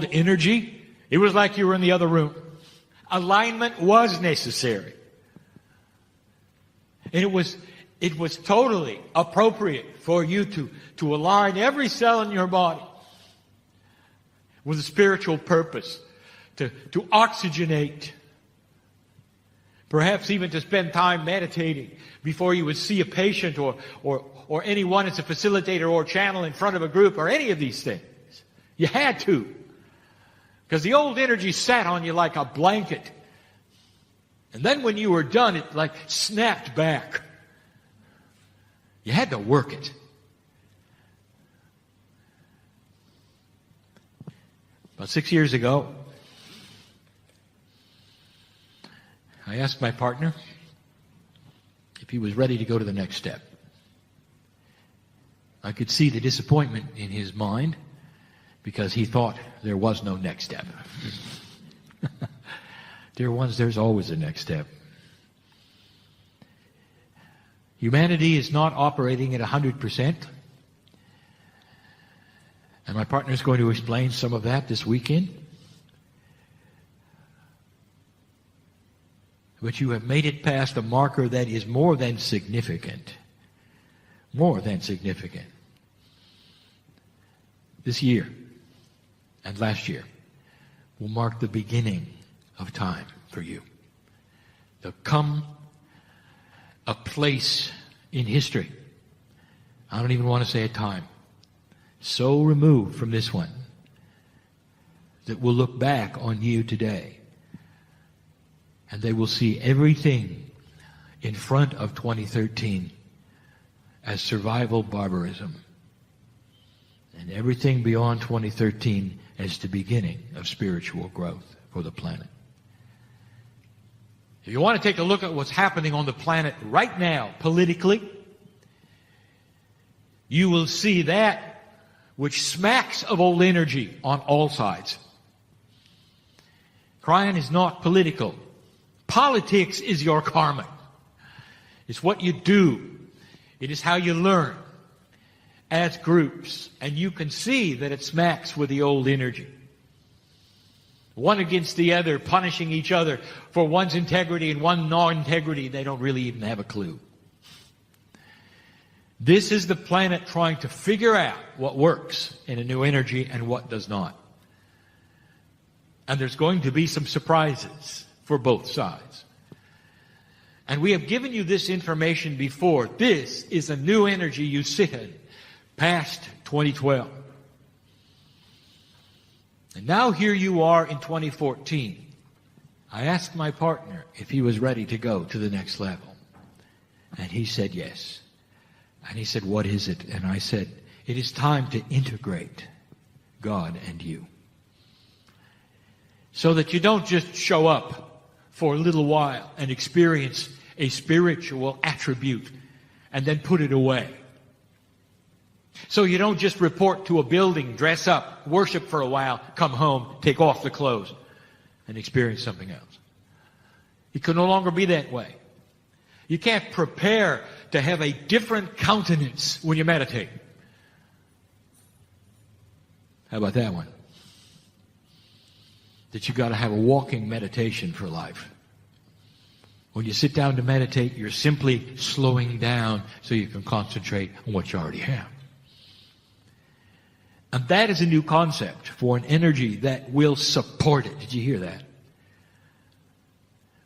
energy, it was like you were in the other room. Alignment was necessary. And it was totally appropriate for you to align every cell in your body with a spiritual purpose, to oxygenate, perhaps even to spend time meditating before you would see a patient or anyone as a facilitator or channel in front of a group or any of these things. You had to. Because the old energy sat on you like a blanket. And then when you were done, it like snapped back. You had to work it. About 6 years ago, I asked my partner if he was ready to go to the next step. I could see the disappointment in his mind because he thought there was no next step. Dear ones, there's always a next step. Humanity is not operating at 100%. And my partner is going to explain some of that this weekend. But you have made it past a marker that is more than significant. More than significant. This year and last year will mark the beginning of time for you. There'll come a place in history, I don't even want to say a time, so removed from this one that will look back on you today and they will see everything in front of 2013 as survival barbarism and everything beyond 2013 as the beginning of spiritual growth for the planet. If you want to take a look at what's happening on the planet right now, politically, you will see that which smacks of old energy on all sides. Kryon is not political. Politics is your karma. It's what you do. It is how you learn as groups. And you can see that it smacks with the old energy. One against the other, punishing each other for one's integrity and one non-integrity. They don't really even have a clue. This is the planet trying to figure out what works in a new energy and what does not. And there's going to be some surprises for both sides. And we have given you this information before. This is a new energy you sit in past 2012. And now here you are in 2014. I asked my partner if he was ready to go to the next level. And he said yes. And he said, what is it? And I said, it is time to integrate God and you. So that you don't just show up for a little while and experience a spiritual attribute and then put it away. So you don't just report to a building, dress up, worship for a while, come home, take off the clothes, and experience something else. It can no longer be that way. You can't prepare to have a different countenance when you meditate. How about that one? That you got to have a walking meditation for life. When you sit down to meditate, you're simply slowing down so you can concentrate on what you already have. And that is a new concept for an energy that will support it. Did you hear that?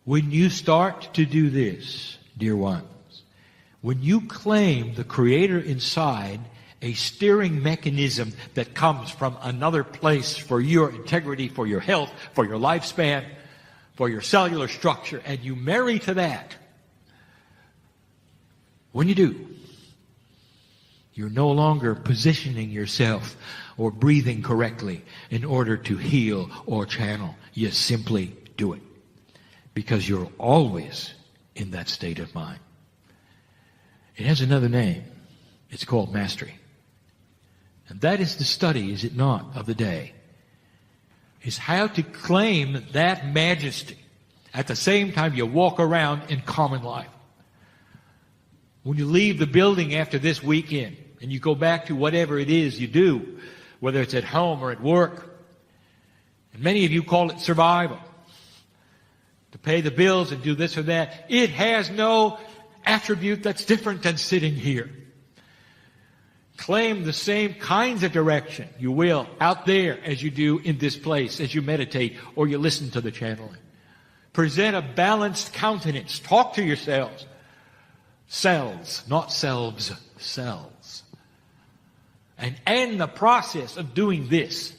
When you start to do this, dear ones, when you claim the Creator inside, a steering mechanism that comes from another place for your integrity, for your health, for your lifespan, for your cellular structure, and you marry to that, when you do, you're no longer positioning yourself or breathing correctly in order to heal or channel. You simply do it because you're always in that state of mind. It has another name. It's called mastery. And that is the study, is it not, of the day. Is how to claim that majesty at the same time you walk around in common life. When you leave the building after this weekend and you go back to whatever it is you do, whether it's at home or at work, And many of you call it survival. To pay the bills and do this or that. It has no attribute that's different than sitting here. Claim the same kinds of direction you will out there as you do in this place, as you meditate or you listen to the channeling. Present a balanced countenance. Talk to yourselves. Selves, not selves, selves. And in the process of doing this,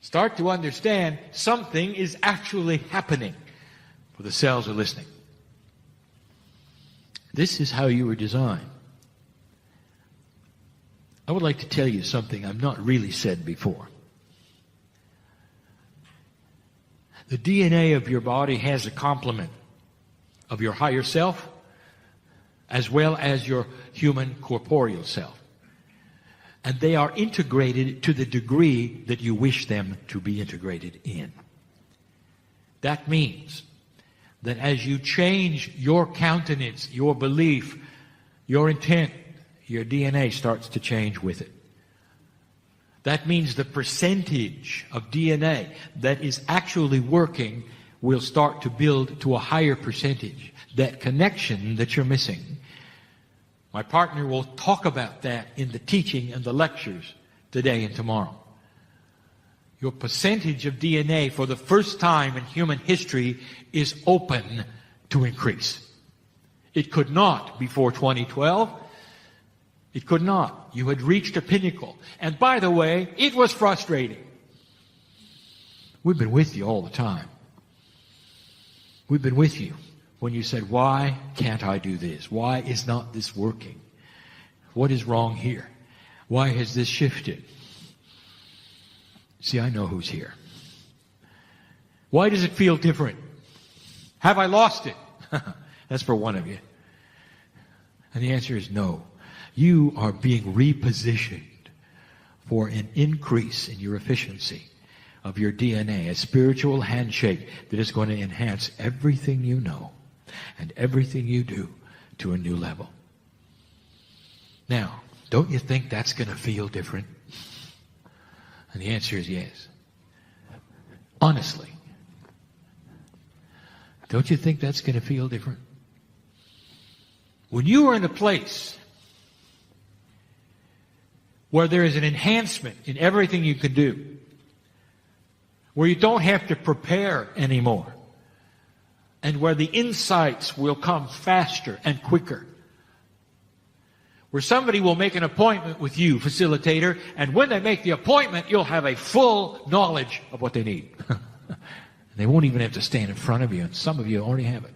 start to understand something is actually happening. For the cells are listening. This is how you were designed. I would like to tell you something I've not really said before. The DNA of your body has a complement of your higher self as well as your human corporeal self. And they are integrated to the degree that you wish them to be integrated in. That means that as you change your countenance, your belief, your intent, your DNA starts to change with it. That means the percentage of DNA that is actually working will start to build to a higher percentage. That connection that you're missing. My partner will talk about that in the teaching and the lectures today and tomorrow. Your percentage of DNA for the first time in human history is open to increase. It could not before 2012. It could not. You had reached a pinnacle. And by the way, it was frustrating. We've been with you all the time. We've been with you when you said, why can't I do this? Why is not this working? What is wrong here? Why has this shifted? See, I know who's here. Why does it feel different? Have I lost it? That's for one of you. And the answer is no. You are being repositioned for an increase in your efficiency of your DNA, a spiritual handshake that is going to enhance everything you know and everything you do to a new level. Now, don't you think that's going to feel different? And the answer is yes. Honestly. Don't you think that's going to feel different? When you are in a place where there is an enhancement in everything you can do, where you don't have to prepare anymore, and where the insights will come faster and quicker, where somebody will make an appointment with you, facilitator, and when they make the appointment, you'll have a full knowledge of what they need. They won't even have to stand in front of you, and some of you already have it.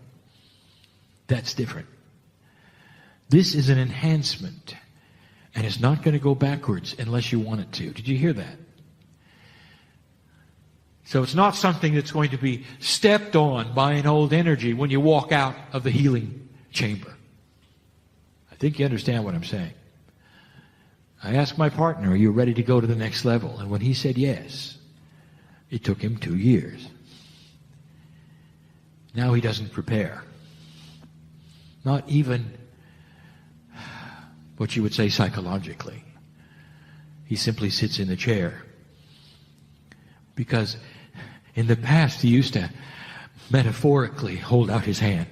That's different. This is an enhancement, and it's not going to go backwards unless you want it to. Did you hear that? So it's not something that's going to be stepped on by an old energy when you walk out of the healing chamber. I think you understand what I'm saying. I asked my partner, are you ready to go to the next level? And when he said yes, it took him 2 years. Now he doesn't prepare. Not even what you would say psychologically. He simply sits in the chair. Because in the past he used to metaphorically hold out his hand.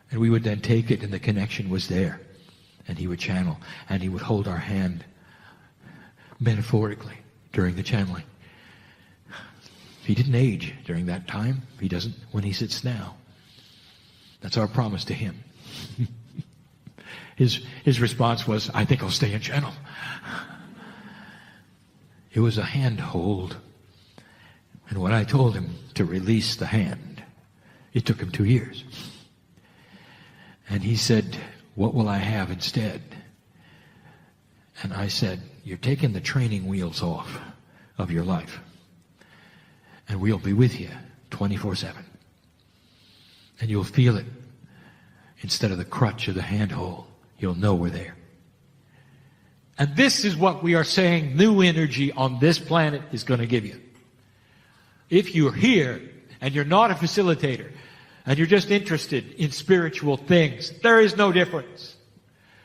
And we would then take it and the connection was there. And he would channel and he would hold our hand metaphorically during the channeling. He didn't age during that time. He doesn't when he sits now. That's our promise to him. His response was, I think I'll stay and channel. It was a handhold. And when I told him to release the hand, it took him 2 years. And he said, what will I have instead? And I said, you're taking the training wheels off of your life. And we'll be with you 24/7. And you'll feel it. Instead of the crutch or the handhold, you'll know we're there. And this is what we are saying new energy on this planet is going to give you. If you're here and you're not a facilitator and you're just interested in spiritual things, there is no difference.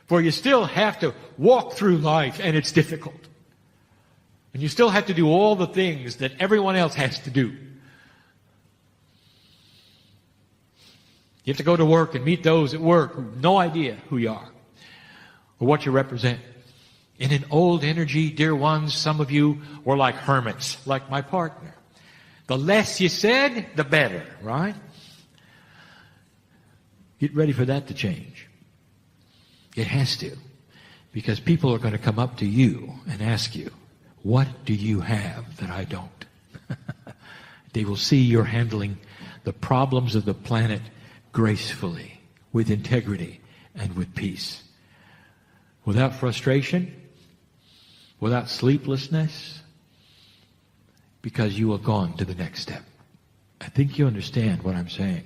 For you still have to walk through life and it's difficult. And you still have to do all the things that everyone else has to do. You have to go to work and meet those at work who have no idea who you are or what you represent. In an old energy, dear ones, some of you were like hermits, like my partner. The less you said, the better, right? Get ready for that to change. It has to. Because people are going to come up to you and ask you, what do you have that I don't? They will see you're handling the problems of the planet gracefully, with integrity, and with peace. Without frustration, without sleeplessness, because you have gone to the next step. I think you understand what I'm saying.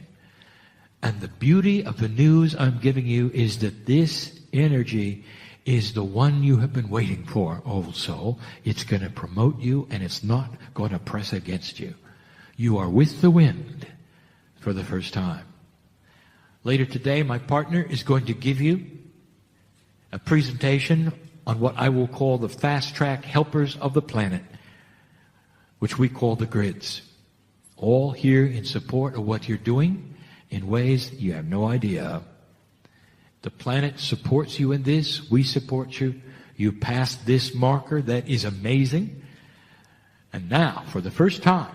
And the beauty of the news I'm giving you is that this energy is the one you have been waiting for, old soul. It's going to promote you, and it's not going to press against you. You are with the wind for the first time. Later today, my partner is going to give you a presentation on what I will call the fast-track helpers of the planet, which we call the grids. All here in support of what you're doing in ways you have no idea of. The planet supports you in this. We support you. You passed this marker. That is amazing. And now, for the first time,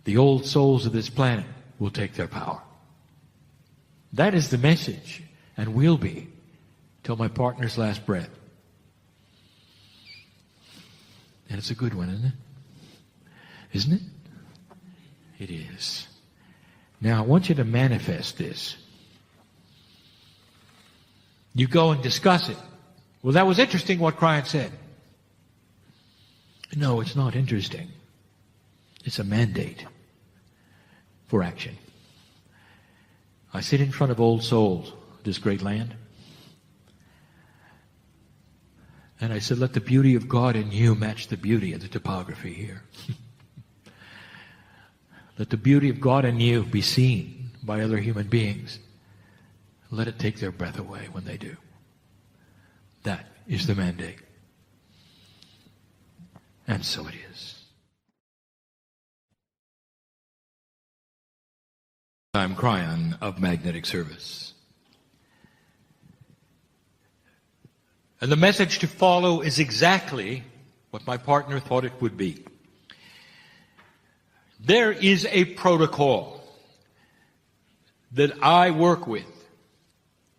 the old souls of this planet will take their power. That is the message, and will be, till my partner's last breath. And it's a good one, isn't it? Isn't it? It is. Now, I want you to manifest this. You go and discuss it. Well, that was interesting what Kryon said. No, it's not interesting. It's a mandate for action. I sit in front of old souls, this great land. And I said, let the beauty of God in you match the beauty of the topography here. Let the beauty of God in you be seen by other human beings. Let it take their breath away when they do. That is the mandate. And so it is. I'm Kryon of Magnetic Service. And the message to follow is exactly what my partner thought it would be. There is a protocol that I work with,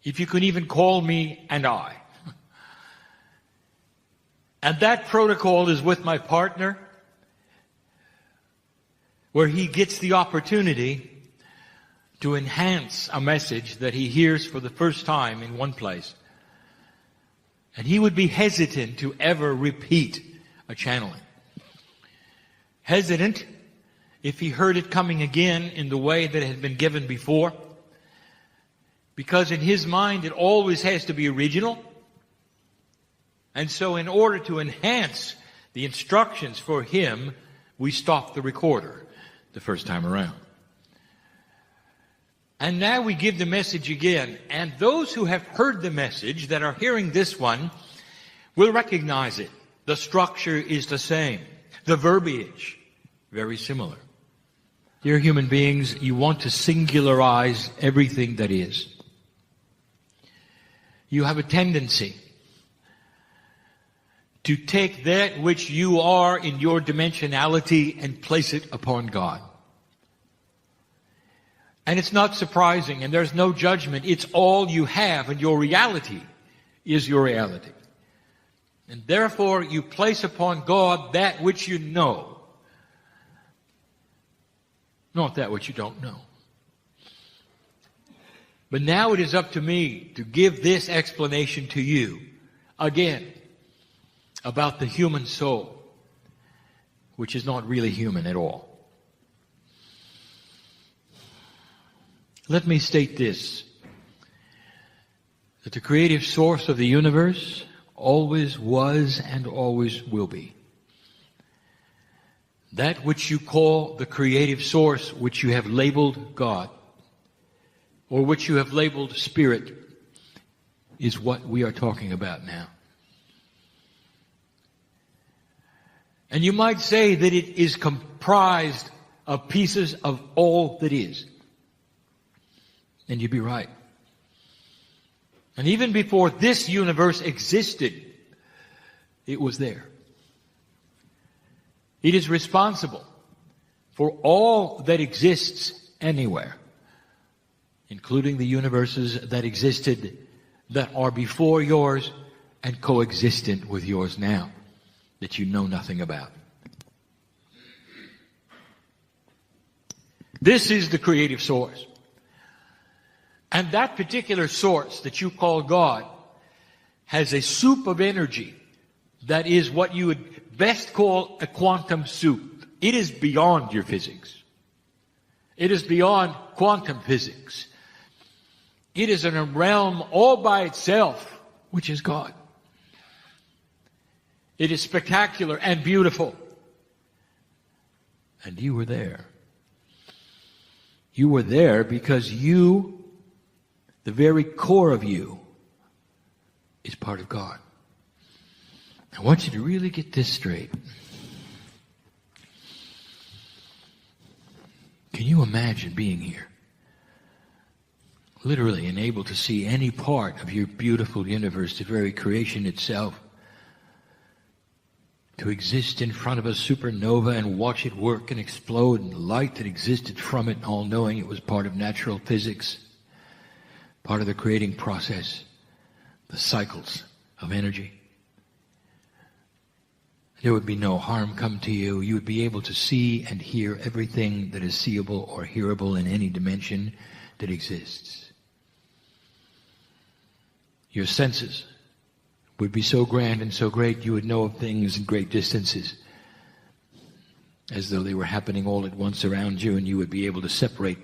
if you can even call me and I. And that protocol is with my partner, where he gets the opportunity to enhance a message that he hears for the first time in one place. And he would be hesitant to ever repeat a channeling. Hesitant if he heard it coming again in the way that it had been given before. Because in his mind it always has to be original. And so in order to enhance the instructions for him, we stop the recorder the first time around. And now we give the message again. And those who have heard the message that are hearing this one will recognize it. The structure is the same. The verbiage, very similar. Dear human beings, you want to singularize everything that is. You have a tendency to take that which you are in your dimensionality and place it upon God. And it's not surprising, and there's no judgment. It's all you have, and your reality is your reality. And therefore, you place upon God that which you know, not that which you don't know. But now it is up to me to give this explanation to you, again, about the human soul, which is not really human at all. Let me state this, that the creative source of the universe always was and always will be. That which you call the creative source, which you have labeled God, or which you have labeled Spirit, is what we are talking about now. And you might say that it is comprised of pieces of all that is. And you'd be right. And even before this universe existed, it was there. It is responsible for all that exists anywhere, including the universes that existed that are before yours and coexistent with yours now, that you know nothing about. This is the creative source. And that particular source that you call God has a soup of energy that is what you would best call a quantum soup. It is beyond your physics. It is beyond quantum physics. It is in a realm all by itself, which is God. It is spectacular and beautiful. And you were there. You were there because you, the very core of you, is part of God. I want you to really get this straight. Can you imagine being here? Literally and able to see any part of your beautiful universe, the very creation itself. To exist in front of a supernova and watch it work and explode, and the light that existed from it, all knowing it was part of natural physics, part of the creating process, the cycles of energy. There would be no harm come to you. You would be able to see and hear everything that is seeable or hearable in any dimension that exists. Your senses would be so grand and so great you would know of things in great distances, as though they were happening all at once around you, and you would be able to separate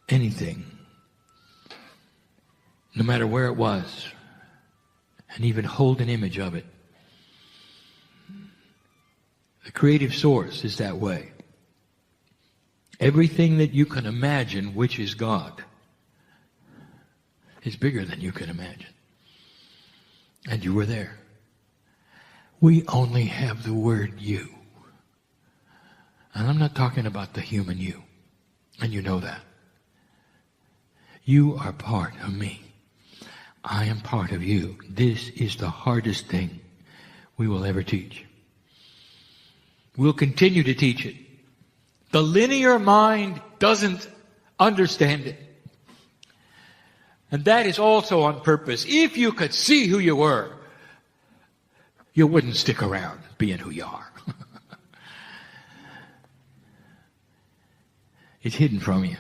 anything, no matter where it was, and even hold an image of it. The creative source is that way. Everything that you can imagine, which is God, is bigger than you can imagine. And you were there. We only have the word you. And I'm not talking about the human you. And you know that. You are part of me. I am part of you. This is the hardest thing we will ever teach. We'll continue to teach it. The linear mind doesn't understand it. And that is also on purpose. If you could see who you were, you wouldn't stick around being who you are. It's hidden from you.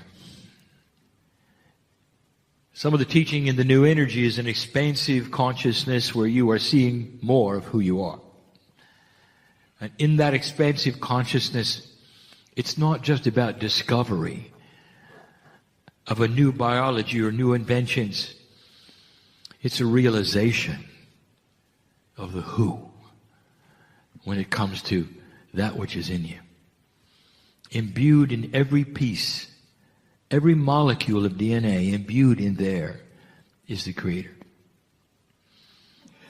Some of the teaching in the New Energy is an expansive consciousness where you are seeing more of who you are. And in that expansive consciousness, it's not just about discovery of a new biology or new inventions. It's a realization of the who when it comes to that which is in you. Imbued in every piece, every molecule of DNA, imbued in there is the Creator.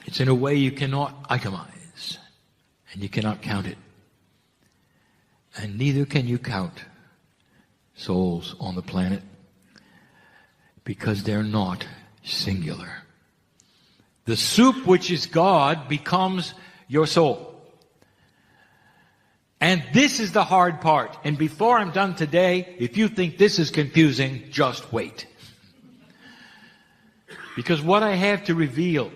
It's in a way you cannot itemize, and you cannot count it. And neither can you count souls on the planet, because they're not singular. The soup, which is God, becomes your soul. And this is the hard part. And before I'm done today, if you think this is confusing, just wait. Because what I have to reveal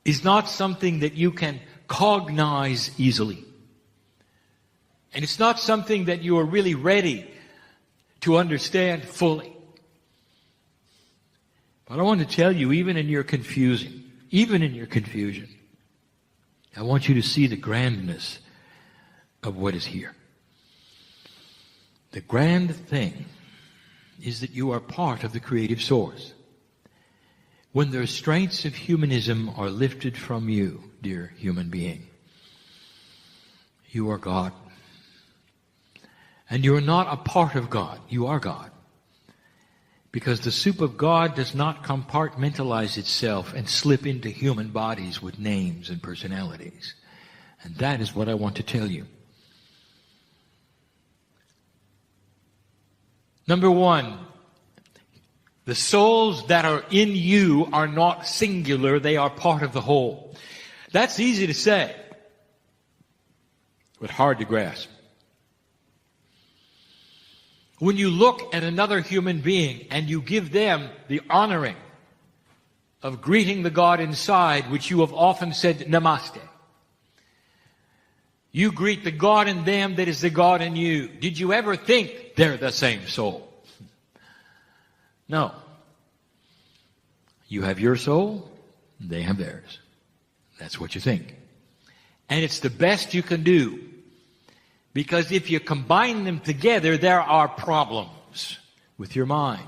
is not something that you can cognize easily. And it's not something that you are really ready to understand fully. But I want to tell you, even in your confusion, I want you to see the grandness of what is here. The grand thing is that you are part of the creative source. When the restraints of humanism are lifted from you, dear human being, you are God. And you are not a part of God. You are God. Because the soup of God does not compartmentalize itself and slip into human bodies with names and personalities And that is what I want to tell you. Number one, the souls that are in you are not singular, they are part of the whole. That's easy to say, but hard to grasp. When you look at another human being and you give them the honoring of greeting the God inside, which you have often said, Namaste. You greet the God in them that is the God in you. Did you ever think they're the same soul? No. You have your soul, they have theirs. That's what you think. And it's the best you can do. Because if you combine them together, there are problems with your mind.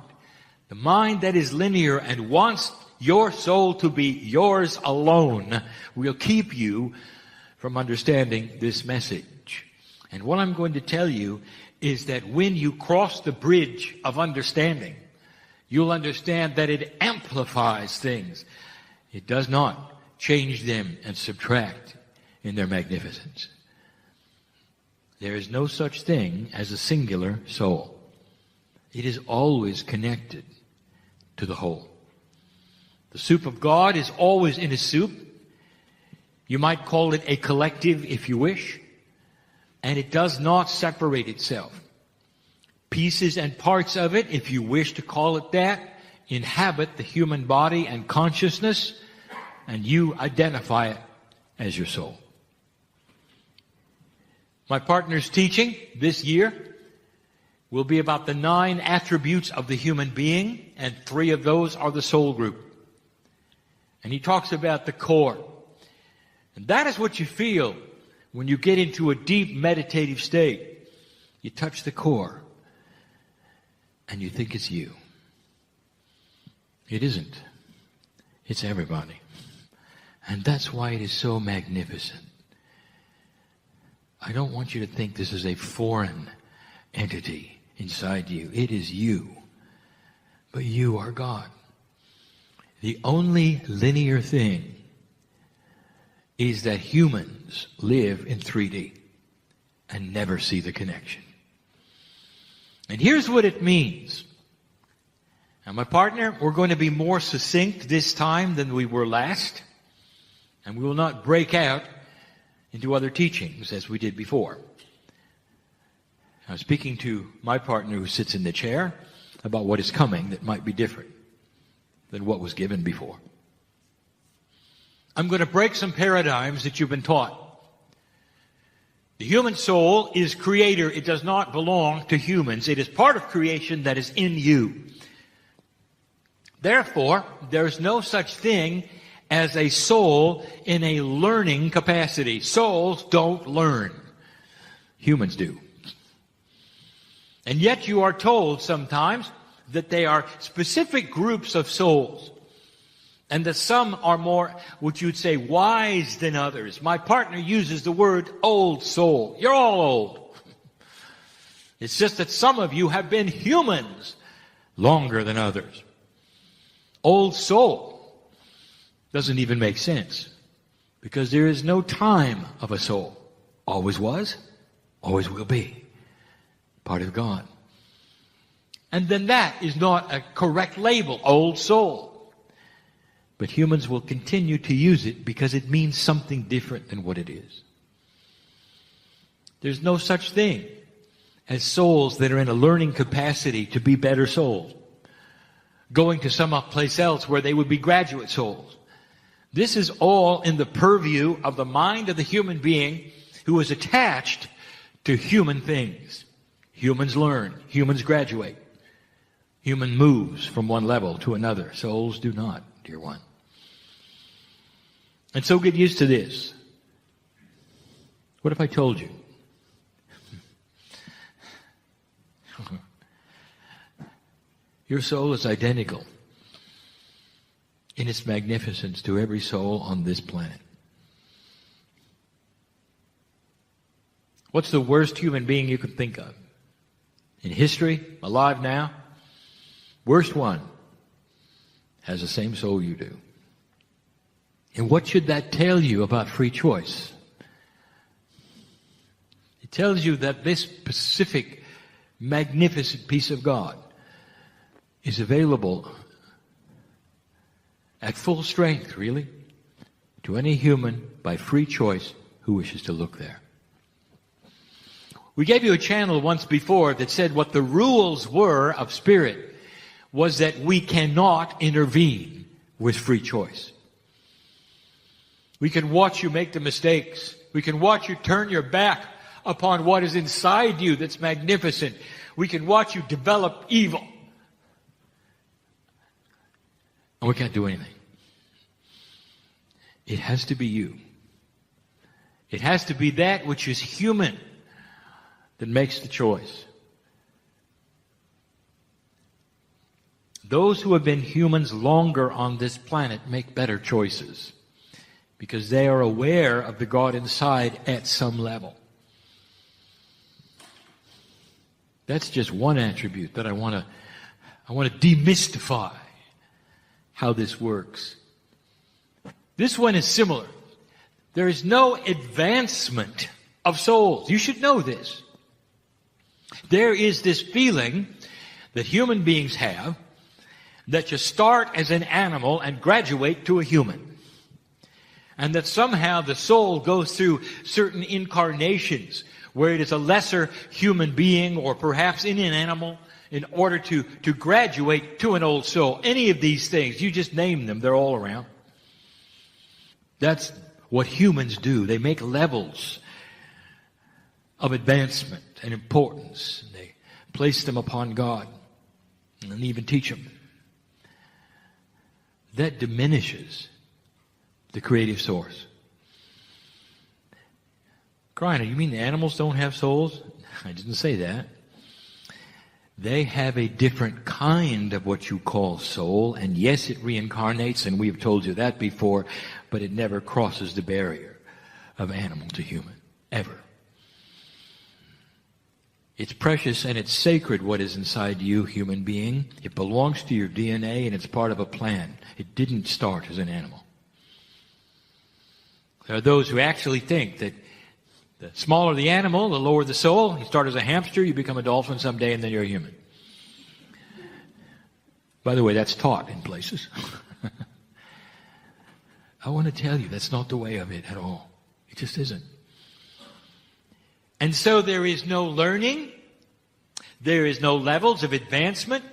The mind that is linear and wants your soul to be yours alone will keep you from understanding this message. And what I'm going to tell you is that when you cross the bridge of understanding, you'll understand that it amplifies things. It does not change them and subtract in their magnificence. There is no such thing as a singular soul. It is always connected to the whole. The soup of God is always in a soup. You might call it a collective if you wish. And it does not separate itself. Pieces and parts of it, if you wish to call it that, inhabit the human body and consciousness, and you identify it as your soul. My partner's teaching this year will be about the 9 attributes of the human being, and 3 of those are the soul group. And he talks about the core. And that is what you feel when you get into a deep meditative state. You touch the core, and you think it's you. It isn't. It's everybody. And that's why it is so magnificent. I don't want you to think this is a foreign entity inside you. It is you. But you are God. The only linear thing is that humans live in 3D and never see the connection. And here's what it means. Now, my partner, we're going to be more succinct this time than we were last. And we will not break out into other teachings as we did before. I was speaking to my partner who sits in the chair about what is coming that might be different than what was given before. I'm going to break some paradigms that you've been taught. The human soul is creator. It does not belong to humans. It is part of creation that is in you. Therefore, there is no such thing as a soul in a learning capacity. Souls don't learn. Humans do. And yet you are told sometimes that they are specific groups of souls. And that some are more, what you'd say, wise than others. My partner uses the word old soul. You're all old. It's just that some of you have been humans longer than others. Old soul doesn't even make sense, because there is no time of a soul. Always was, always will be. Part of God. And then that is not a correct label, old soul. But humans will continue to use it because it means something different than what it is. There's no such thing as souls that are in a learning capacity to be better souls, going to some place else where they would be graduate souls. This is all in the purview of the mind of the human being who is attached to human things. Humans learn. Humans graduate. Human moves from one level to another. Souls do not, dear one. And so get used to this. What if I told you? Your soul is identical in its magnificence to every soul on this planet. What's the worst human being you could think of? In history, alive now? Worst one has the same soul you do. And what should that tell you about free choice? tells you that this specific, magnificent piece of God is available at full strength, really, to any human by free choice who wishes to look there. We gave you a channel once before that said what the rules were of spirit was that we cannot intervene with free choice. We can watch you make the mistakes. We can watch you turn your back upon what is inside you that's magnificent. We can watch you develop evil. And we can't do anything. It has to be you. It has to be that which is human that makes the choice. Those who have been humans longer on this planet make better choices because they are aware of the God inside at some level. That's just one attribute that I want to demystify how this works. This one is similar. There is no advancement of souls. You should know this. There is this feeling that human beings have that you start as an animal and graduate to a human. And that somehow the soul goes through certain incarnations where it is a lesser human being or perhaps in an animal in order to graduate to an old soul. Any of these things, you just name them, they're all around. That's what humans do. They make levels of advancement and importance. And they place them upon God and even teach them. That diminishes the creative source. Kryon, you mean the animals don't have souls? I didn't say that. They have a different kind of what you call soul, and yes, it reincarnates, and we've told you that before, but it never crosses the barrier of animal to human, ever. It's precious and it's sacred what is inside you, human being. It belongs to your DNA and it's part of a plan. It didn't start as an animal. There are those who actually think that the smaller the animal, the lower the soul. You start as a hamster, you become a dolphin someday, and then you're a human. By the way, that's taught in places. I want to tell you, that's not the way of it at all. It just isn't. And so there is no learning, there is no levels of advancement,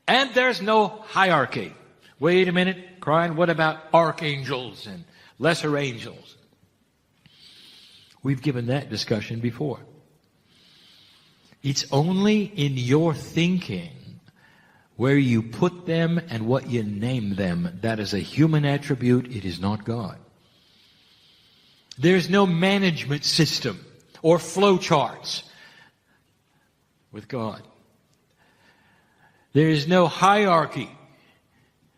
and there's no hierarchy. Wait a minute, Kryon, what about archangels and lesser angels? We've given that discussion before. It's only in your thinking where you put them and what you name them. That is a human attribute. It is not God. There's no management system or flow charts with God. There is no hierarchy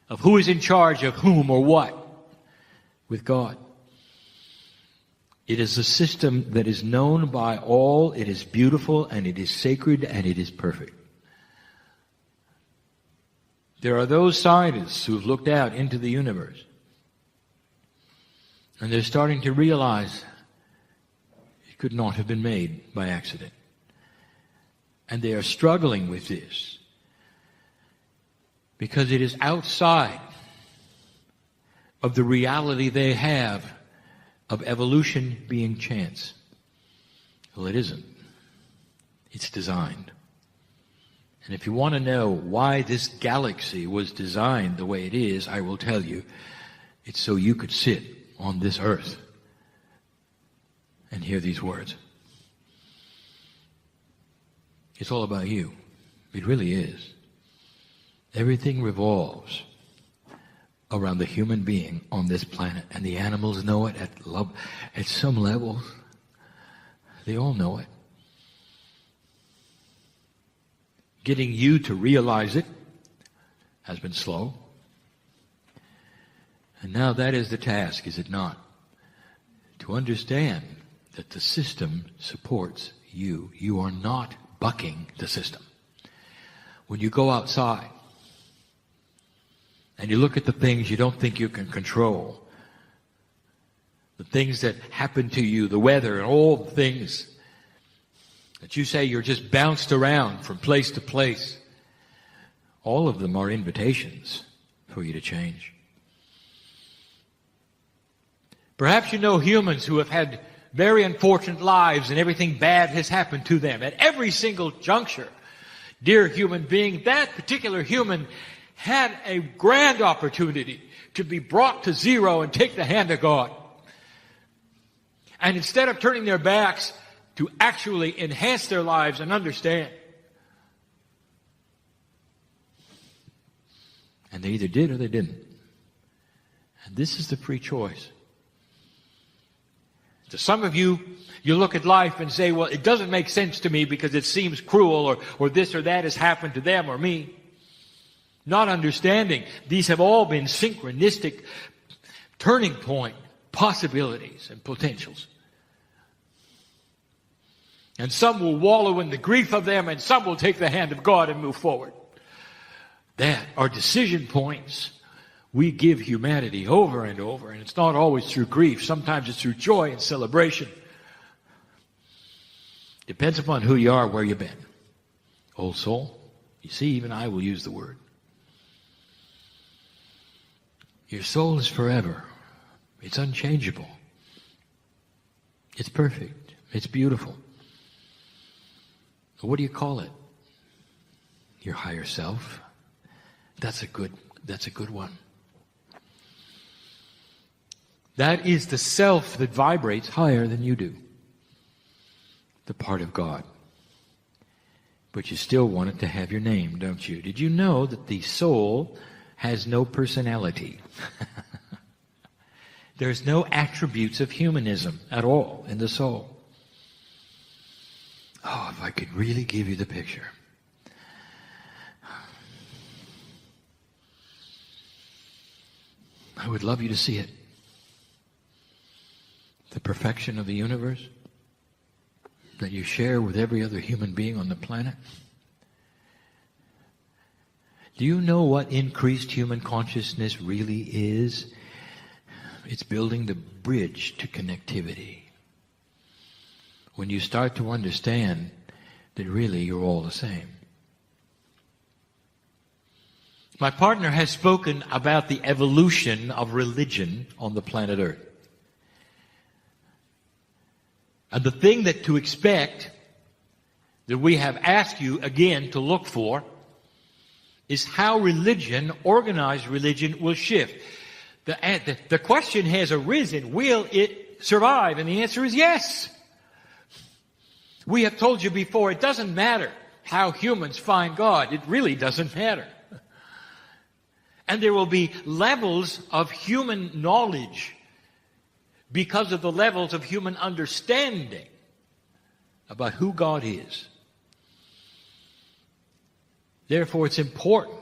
of who is in charge of whom or what with God. It is a system that is known by all. It is beautiful and it is sacred and it is perfect. There are those scientists who've looked out into the universe and they're starting to realize it could not have been made by accident. And they are struggling with this because it is outside of the reality they have of evolution being chance. Well, it isn't. It's designed. And if you want to know why this galaxy was designed the way it is, I will tell you, it's so you could sit on this earth and hear these words. It's all about you. It really is. Everything revolves around the human being on this planet, and the animals know it at some levels. They all know it. Getting you to realize it has been slow. And now that is the task, is it not? To understand that the system supports you. You are not bucking the system. When you go outside and you look at the things you don't think you can control, the things that happen to you, the weather and all the things, that you say you're just bounced around from place to place, all of them are invitations for you to change. Perhaps you know humans who have had very unfortunate lives and everything bad has happened to them at every single juncture. Dear human being, that particular human had a grand opportunity to be brought to zero and take the hand of God. And instead of turning their backs to actually enhance their lives and understand. And they either did or they didn't. And this is the free choice. To some of you, you look at life and say, well, it doesn't make sense to me because it seems cruel or this or that has happened to them or me. Not understanding, these have all been synchronistic turning point possibilities and potentials. And some will wallow in the grief of them and some will take the hand of God and move forward. That are decision points we give humanity over and over, and it's not always through grief. Sometimes it's through joy and celebration. Depends upon who you are, where you've been. Old soul, you see, even I will use the word. Your soul is forever. It's unchangeable. It's perfect. It's beautiful. What do you call it? Your higher self. That's a good one. That is the self that vibrates higher than you do. The part of God. But you still want it to have your name, don't you? Did you know that the soul has no personality? There's no attributes of humanism at all in the soul. Oh, if I could really give you the picture. I would love you to see it. The perfection of the universe that you share with every other human being on the planet. Do you know what increased human consciousness really is? It's building the bridge to connectivity. When you start to understand that really you're all the same. My partner has spoken about the evolution of religion on the planet Earth. And the thing that to expect, that we have asked you again to look for, is how religion, organized religion, will shift. The question has arisen, will it survive? And the answer is yes. We have told you before, it doesn't matter how humans find God. It really doesn't matter. And there will be levels of human knowledge because of the levels of human understanding about who God is. Therefore, it's important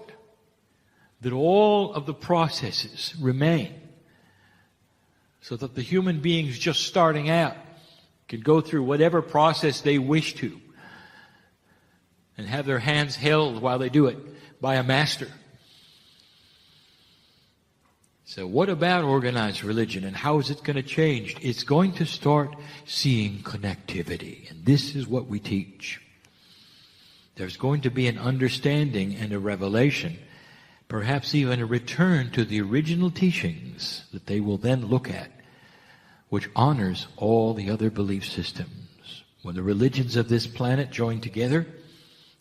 that all of the processes remain so that the human beings just starting out can go through whatever process they wish to and have their hands held while they do it by a master. So what about organized religion and how is it going to change? It's going to start seeing connectivity. And this is what we teach. There's going to be an understanding and a revelation, perhaps even a return to the original teachings that they will then look at, which honors all the other belief systems. When the religions of this planet join together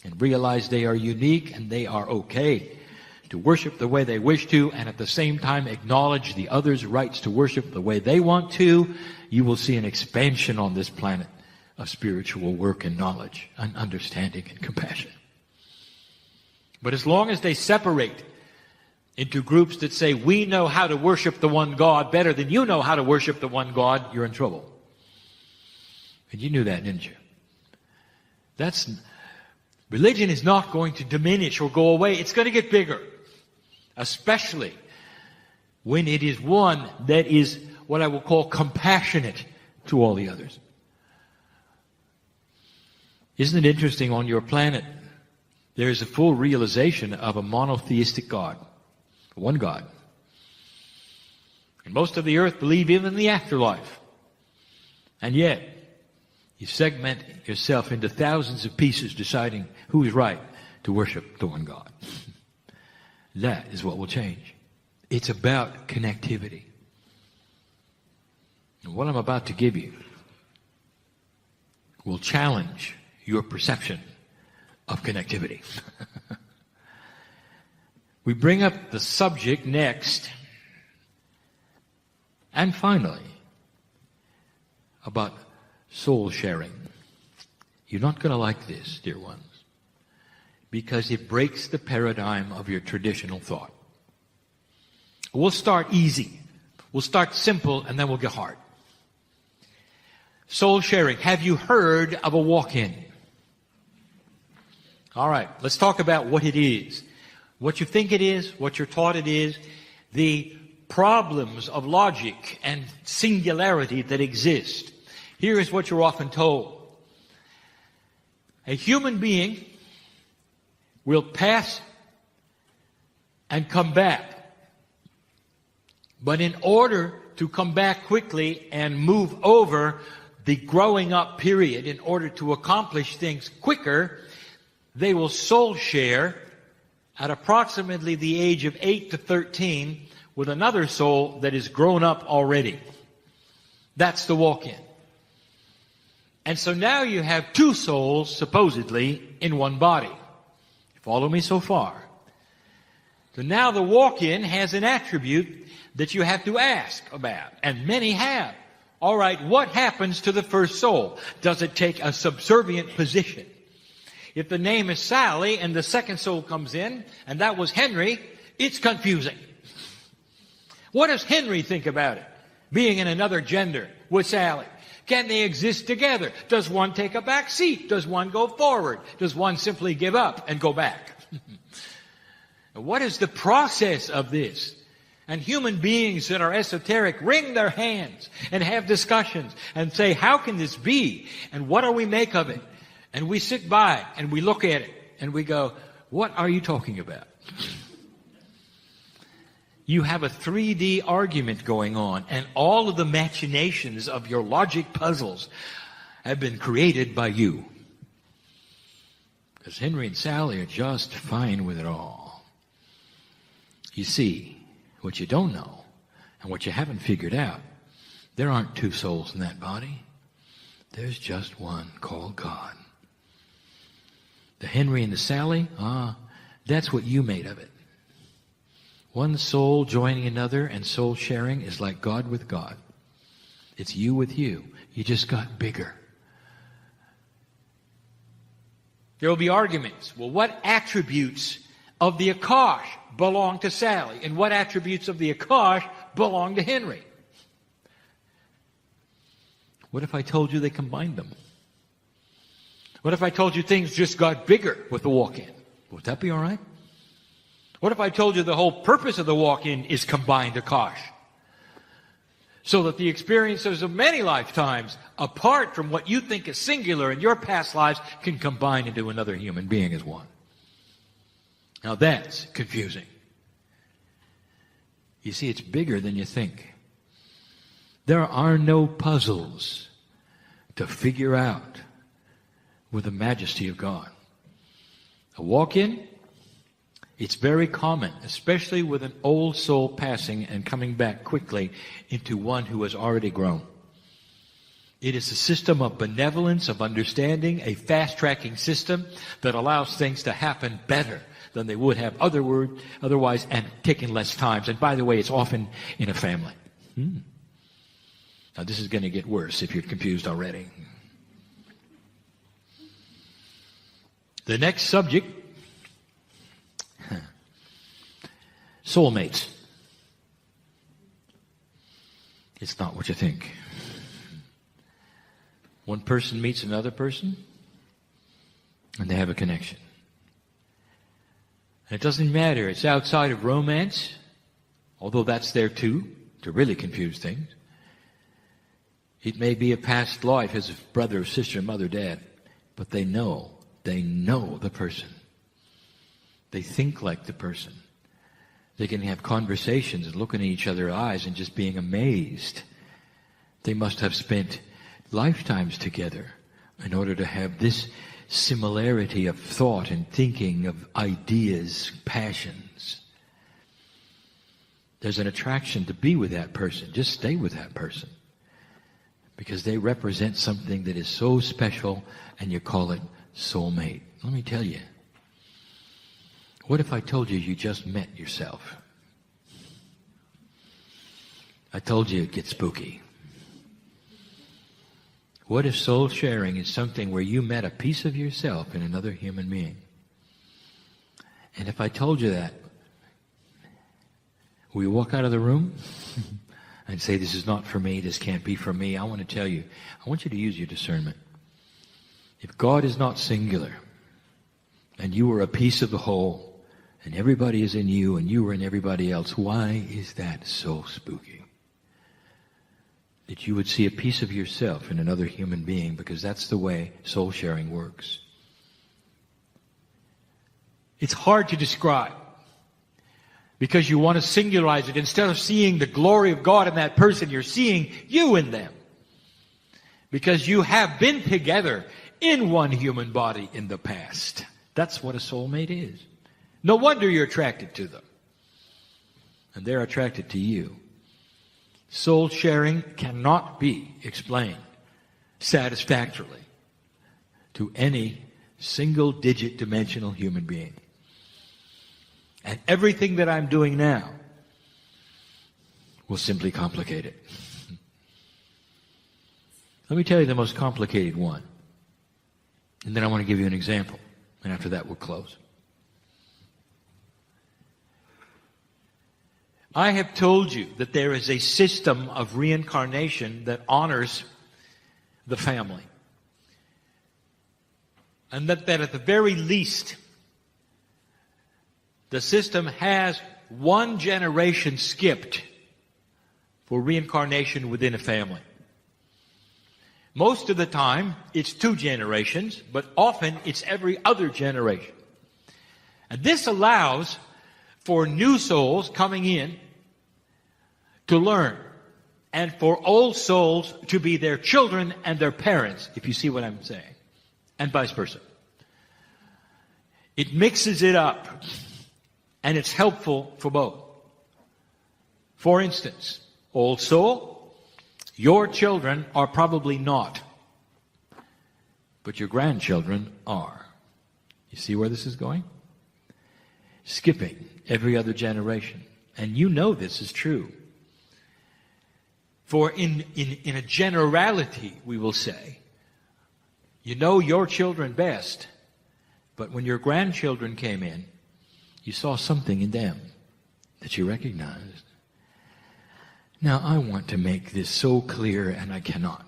and realize they are unique and they are okay to worship the way they wish to, and at the same time acknowledge the others' rights to worship the way they want to, you will see an expansion on this planet of spiritual work and knowledge and understanding and compassion. But as long as they separate into groups that say, we know how to worship the one God better than you know how to worship the one God, you're in trouble. And you knew that, didn't you? Religion is not going to diminish or go away. It's going to get bigger. Especially when it is one that is what I will call compassionate to all the others. Isn't it interesting, on your planet, there is a full realization of a monotheistic God. One God. And most of the earth believe even in the afterlife. And yet, You segment yourself into thousands of pieces, deciding who is right to worship the one God. That is what will change. It's about connectivity. And what I'm about to give you will challenge your perception of connectivity. We bring up the subject next, and finally, about soul sharing. You're not going to like this, dear ones, because it breaks the paradigm of your traditional thought. We'll start easy. We'll start simple, and then we'll get hard. Soul sharing. Have you heard of a walk-in? All right, let's talk about what it is. What you think it is, what you're taught it is, the problems of logic and singularity that exist. Here is what you're often told. A human being will pass and come back. But in order to come back quickly and move over the growing up period, in order to accomplish things quicker, they will soul share at approximately the age of 8 to 13 with another soul that is grown up already. That's the walk-in. And so now you have two souls, supposedly, in one body. Follow me so far? So now the walk-in has an attribute that you have to ask about, and many have. All right, what happens to the first soul? Does it take a subservient position? If the name is Sally and the second soul comes in, and that was Henry, it's confusing. What does Henry think about it? Being in another gender with Sally. Can they exist together? Does one take a back seat? Does one go forward? Does one simply give up and go back? What is the process of this? And human beings that are esoteric wring their hands and have discussions and say, how can this be? And what do we make of it? And we sit by and we look at it and we go, what are you talking about? You have a 3D argument going on, and all of the machinations of your logic puzzles have been created by you. Because Henry and Sally are just fine with it all. You see, what you don't know, and what you haven't figured out, there aren't two souls in that body. There's just one called God. The Henry and the Sally, that's what you made of it. One soul joining another and soul sharing is like God with God. It's you with you. You just got bigger. There will be arguments. Well, what attributes of the Akash belong to Sally? And what attributes of the Akash belong to Henry? What if I told you they combined them? What if I told you things just got bigger with the walk-in? Would that be all right? What if I told you the whole purpose of the walk-in is combined Akash? So that the experiences of many lifetimes, apart from what you think is singular in your past lives, can combine into another human being as one. Now that's confusing. You see, it's bigger than you think. There are no puzzles to figure out with the majesty of God. A walk-in, it's very common, especially with an old soul passing and coming back quickly into one who has already grown. It is a system of benevolence, of understanding, a fast-tracking system that allows things to happen better than they would have otherwise, and taking less time. And by the way, it's often in a family. Now this is going to get worse if you're confused already. The next subject, soulmates. It's not what you think. One person meets another person, and they have a connection. And it doesn't matter. It's outside of romance, although that's there too, to really confuse things. It may be a past life as a brother, sister, mother, dad, but they know the person. They think like the person. They can have conversations and looking at each other's eyes and just being amazed. They must have spent lifetimes together in order to have this similarity of thought and thinking, of ideas, passions. There's an attraction to be with that person. Just stay with that person. Because they represent something that is so special, and you call it soulmate. Let me tell you. What if I told you you just met yourself? I told you it gets spooky. What if soul sharing is something where you met a piece of yourself in another human being? And if I told you that, will you walk out of the room and say, this is not for me, this can't be for me? I want to tell you, I want you to use your discernment. If God is not singular, and you are a piece of the whole, and everybody is in you, and you are in everybody else, why is that so spooky? That you would see a piece of yourself in another human being, because that's the way soul sharing works. It's hard to describe, because you want to singularize it. Instead of seeing the glory of God in that person, you're seeing you in them. Because you have been together in one human body in the past. That's what a soulmate is. No wonder you're attracted to them. And they're attracted to you. Soul sharing cannot be explained satisfactorily to any single-digit dimensional human being. And everything that I'm doing now will simply complicate it. Let me tell you the most complicated one. And then I want to give you an example. And after that, we'll close. I have told you that there is a system of reincarnation that honors the family. And that at the very least, the system has one generation skipped for reincarnation within a family. Most of the time, it's 2 generations, but often it's every other generation. And this allows for new souls coming in to learn, and for old souls to be their children and their parents, if you see what I'm saying, and vice versa. It mixes it up, and it's helpful for both. For instance, old soul, your children are probably not, but your grandchildren are. You see where this is going? Skipping every other generation. And you know this is true. For in a generality, we will say, you know your children best, but when your grandchildren came in, you saw something in them that you recognized. Now, I want to make this so clear, and I cannot.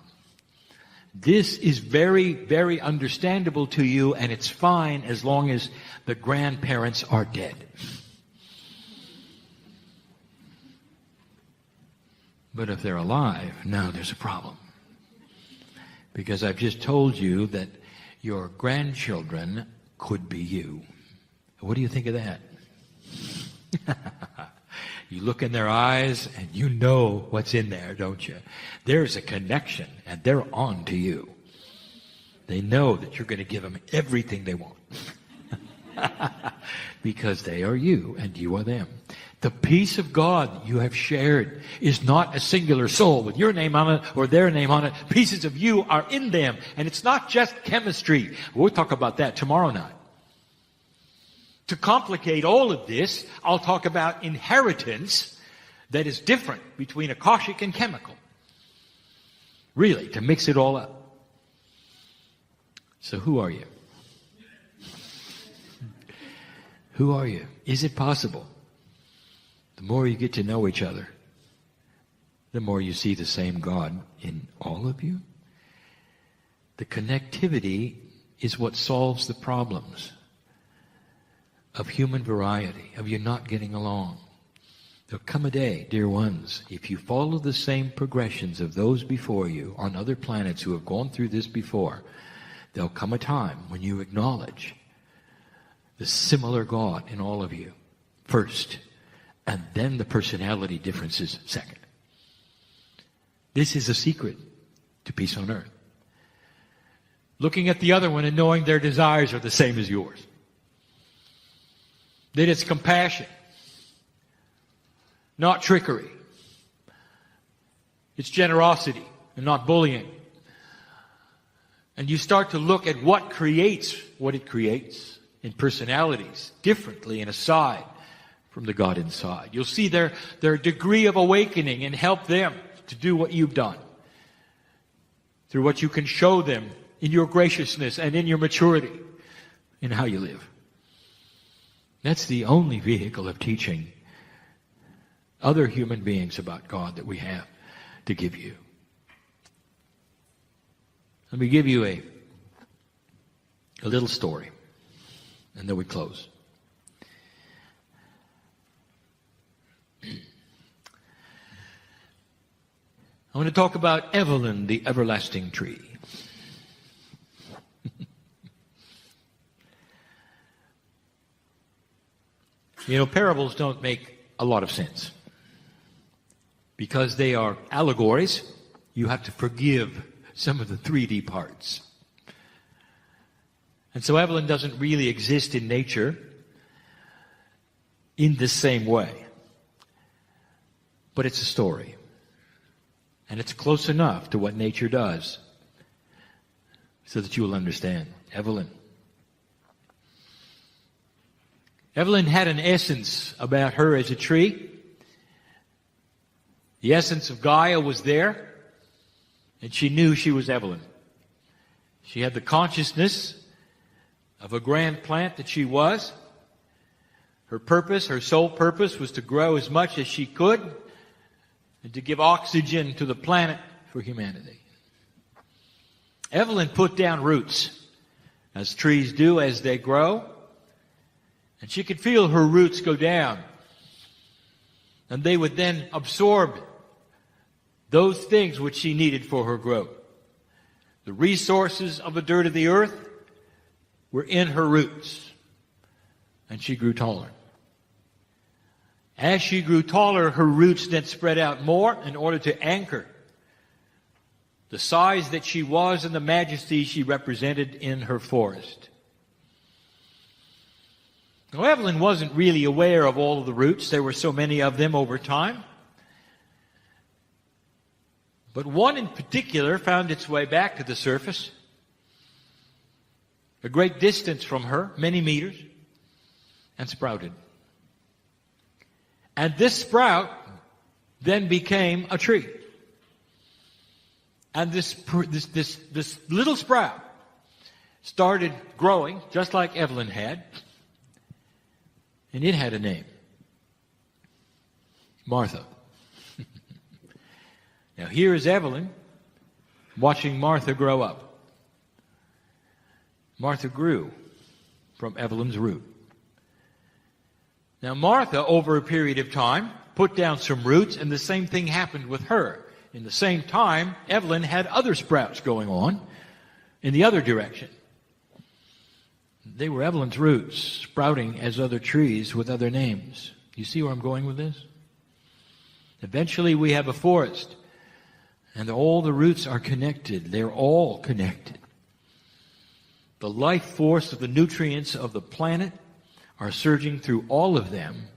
This is very, very understandable to you, and it's fine as long as the grandparents are dead. But if they're alive, now there's a problem. Because I've just told you that your grandchildren could be you. What do you think of that? You look in their eyes and you know what's in there, don't you? There's a connection, and they're on to you. They know that you're going to give them everything they want. Because they are you and you are them. The peace of God you have shared is not a singular soul with your name on it or their name on it. Pieces of you are in them. And it's not just chemistry. We'll talk about that tomorrow night. To complicate all of this, I'll talk about inheritance that is different between Akashic and chemical. Really, to mix it all up. So who are you? Who are you? Is it possible? The more you get to know each other, the more you see the same God in all of you. The connectivity is what solves the problems of human variety, of you not getting along. There'll come a day, dear ones, if you follow the same progressions of those before you on other planets who have gone through this before, there'll come a time when you acknowledge the similar God in all of you first, and then the personality differences second. This is a secret to peace on earth. looking at the other one and knowing their desires are the same as yours. That it's compassion, not trickery. It's generosity and not bullying. And you start to look at what creates what it creates in personalities differently and aside from the God inside. You'll see their degree of awakening and help them to do what you've done through what you can show them in your graciousness and in your maturity in how you live. That's the only vehicle of teaching other human beings about God that we have to give you. Let me give you a little story, and then we close. I want to talk about Evelyn, the everlasting tree. You know, parables don't make a lot of sense. Because they are allegories, you have to forgive some of the 3D parts. And so Evelyn doesn't really exist in nature in the same way. But it's a story. And it's close enough to what nature does so that you will understand. Evelyn. Evelyn had an essence about her as a tree. The essence of Gaia was there, and she knew she was Evelyn. She had the consciousness of a grand plant that she was. Her purpose, her sole purpose, was to grow as much as she could and to give oxygen to the planet for humanity. Evelyn put down roots, as trees do as they grow, and she could feel her roots go down. And they would then absorb those things which she needed for her growth. The resources of the dirt of the earth were in her roots. And she grew taller. As she grew taller, her roots then spread out more in order to anchor the size that she was and the majesty she represented in her forest. Now, Evelyn wasn't really aware of all of the roots. There were so many of them over time. But one in particular found its way back to the surface, a great distance from her, many meters, and sprouted. And this sprout then became a tree. And this little sprout started growing, just like Evelyn had, and it had a name. Martha. Now here is Evelyn watching Martha grow up. Martha grew from Evelyn's root. Now Martha, over a period of time, put down some roots, and the same thing happened with her. In the same time, Evelyn had other sprouts going on in the other direction. They were Evelyn's roots, sprouting as other trees with other names. You see where I'm going with this? Eventually we have a forest, and all the roots are connected. They're all connected. The life force of the nutrients of the planet are surging through all of them.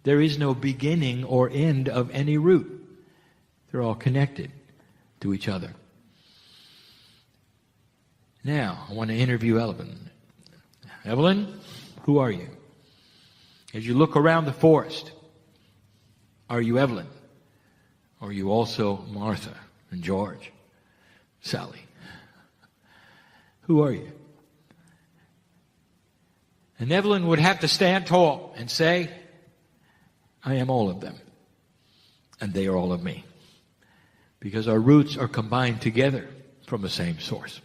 There is no beginning or end of any root. They're all connected to each other. Now, I want to interview Evelyn. Evelyn, who are you? As you look around the forest, are you Evelyn? Or are you also Martha and George, Sally? Who are you? And Evelyn would have to stand tall and say, I am all of them, and they are all of me. Because our roots are combined together from the same source.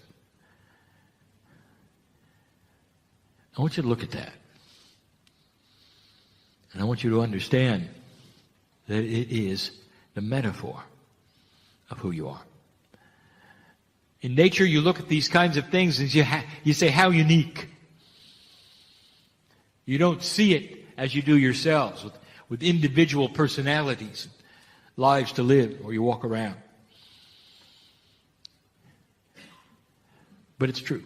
I want you to look at that. And I want you to understand that it is the metaphor of who you are. In nature, you look at these kinds of things and you say, how unique. You don't see it as you do yourselves, with individual personalities, lives to live, or you walk around. but it's true.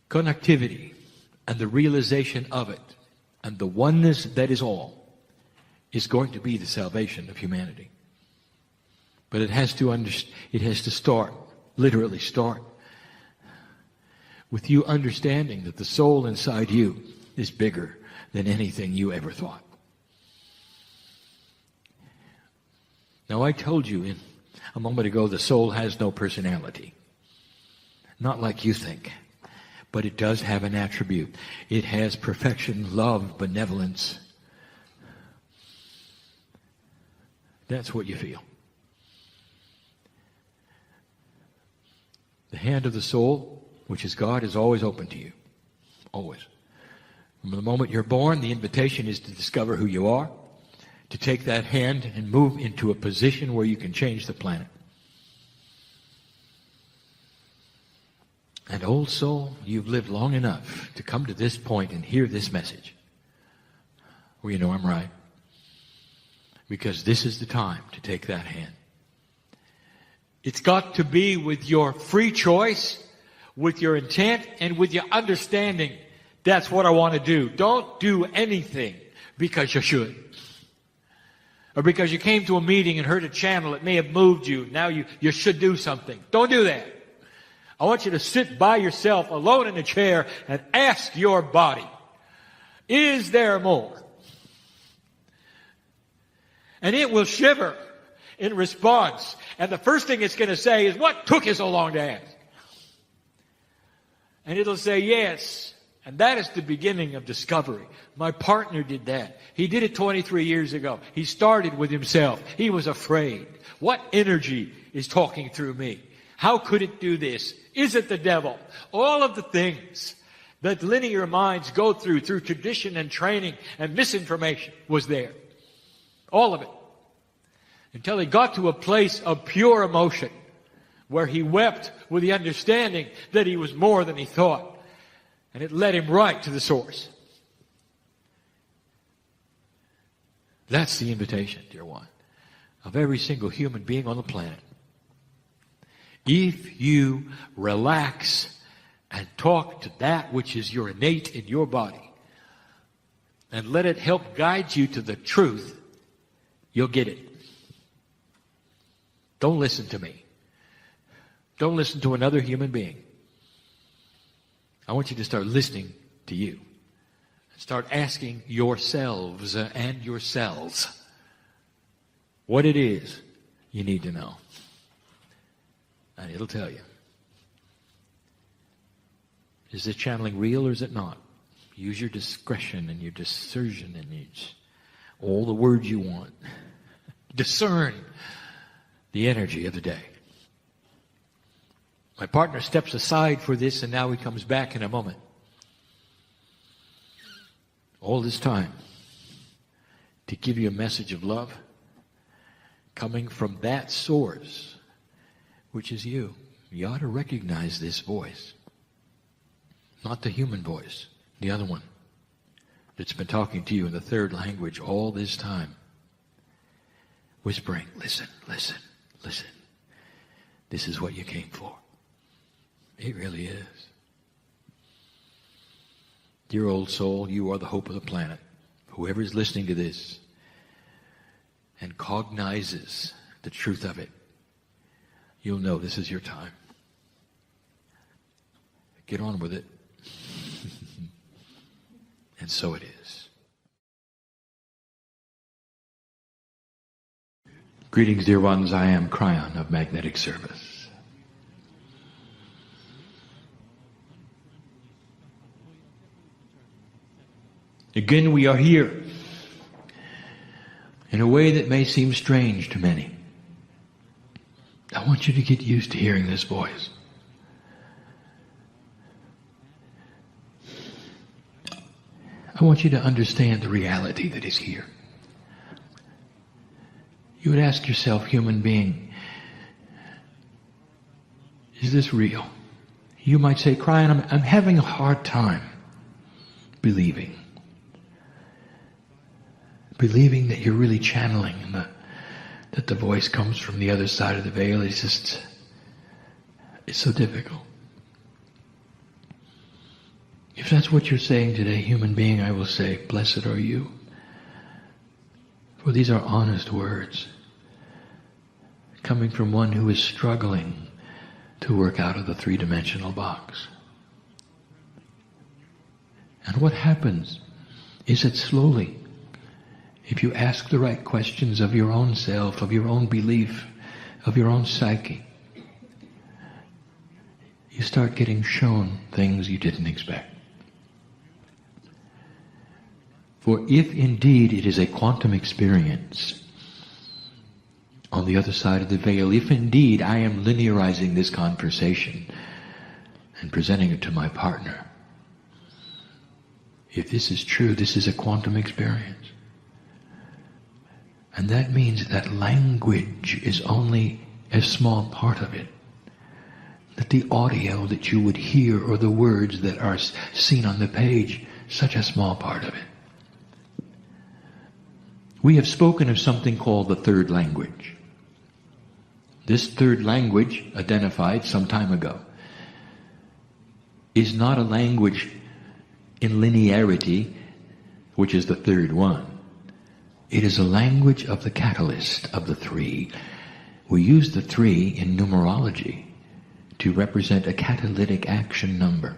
Connectivity and the realization of it and the oneness that is all is going to be the salvation of humanity. But it has to start, literally start, with you understanding that the soul inside you is bigger than anything you ever thought. Now, I told you a moment ago the soul has no personality. Not like you think. But it does have an attribute. It has perfection, love, benevolence. That's what you feel. The hand of the soul, which is God, is always open to you. Always. From the moment you're born, the invitation is to discover who you are, to take that hand and move into a position where you can change the planet. And old soul, you've lived long enough to come to this point and hear this message. Well, you know I'm right. Because this is the time to take that hand. It's got to be with your free choice, with your intent, and with your understanding. That's what I want to do. Don't do anything because you should. Or because you came to a meeting and heard a channel that may have moved you. Now you should do something. Don't do that. I want you to sit by yourself alone in a chair and ask your body, is there more? And it will shiver in response. And the first thing it's going to say is, what took you so long to ask? And it'll say yes. And that is the beginning of discovery. My partner did that. He did it 23 years ago. He started with himself. He was afraid. What energy is talking through me? How could it do this? Is it the devil? All of the things that linear minds go through tradition and training and misinformation was there. All of it. Until he got to a place of pure emotion where he wept with the understanding that he was more than he thought. And it led him right to the source. That's the invitation, dear one, of every single human being on the planet. If you relax and talk to that which is your innate in your body and let it help guide you to the truth, you'll get it. Don't listen to me. Don't listen to another human being. I want you to start listening to you. Start asking yourselves and yourselves what it is you need to know. And it'll tell you. Is this channeling real or is it not? Use your discretion and your discernment and all the words you want. Discern the energy of the day. My partner steps aside for this and now he comes back in a moment. All this time to give you a message of love coming from that source, which is you. You ought to recognize this voice. Not the human voice, the other one that's been talking to you in the third language all this time. Whispering, listen, listen, listen. This is what you came for. It really is. Dear old soul, you are the hope of the planet. Whoever is listening to this and cognizes the truth of it, you'll know this is your time. Get on with it. And so it is. Greetings, dear ones. I am Kryon of Magnetic Service. Again, we are here in a way that may seem strange to many. I want you to get used to hearing this voice. I want you to understand the reality that is here. You would ask yourself, human being, is this real? You might say, Kryon, I'm having a hard time believing. Believing that you're really channeling and that the voice comes from the other side of the veil. It's It's so difficult. If that's what you're saying today, human being, I will say, blessed are you. For these are honest words, coming from one who is struggling to work out of the three-dimensional box. And what happens is that slowly, if you ask the right questions of your own self, of your own belief, of your own psyche, you start getting shown things you didn't expect. For if indeed it is a quantum experience, on the other side of the veil, if indeed I am linearizing this conversation and presenting it to my partner, if this is true, this is a quantum experience. And that means that language is only a small part of it. That the audio that you would hear or the words that are seen on the page, such a small part of it. We have spoken of something called the third language. This third language, identified some time ago, is not a language in linearity, which is the third one. It is a language of the catalyst of the three. We use the three in numerology to represent a catalytic action number.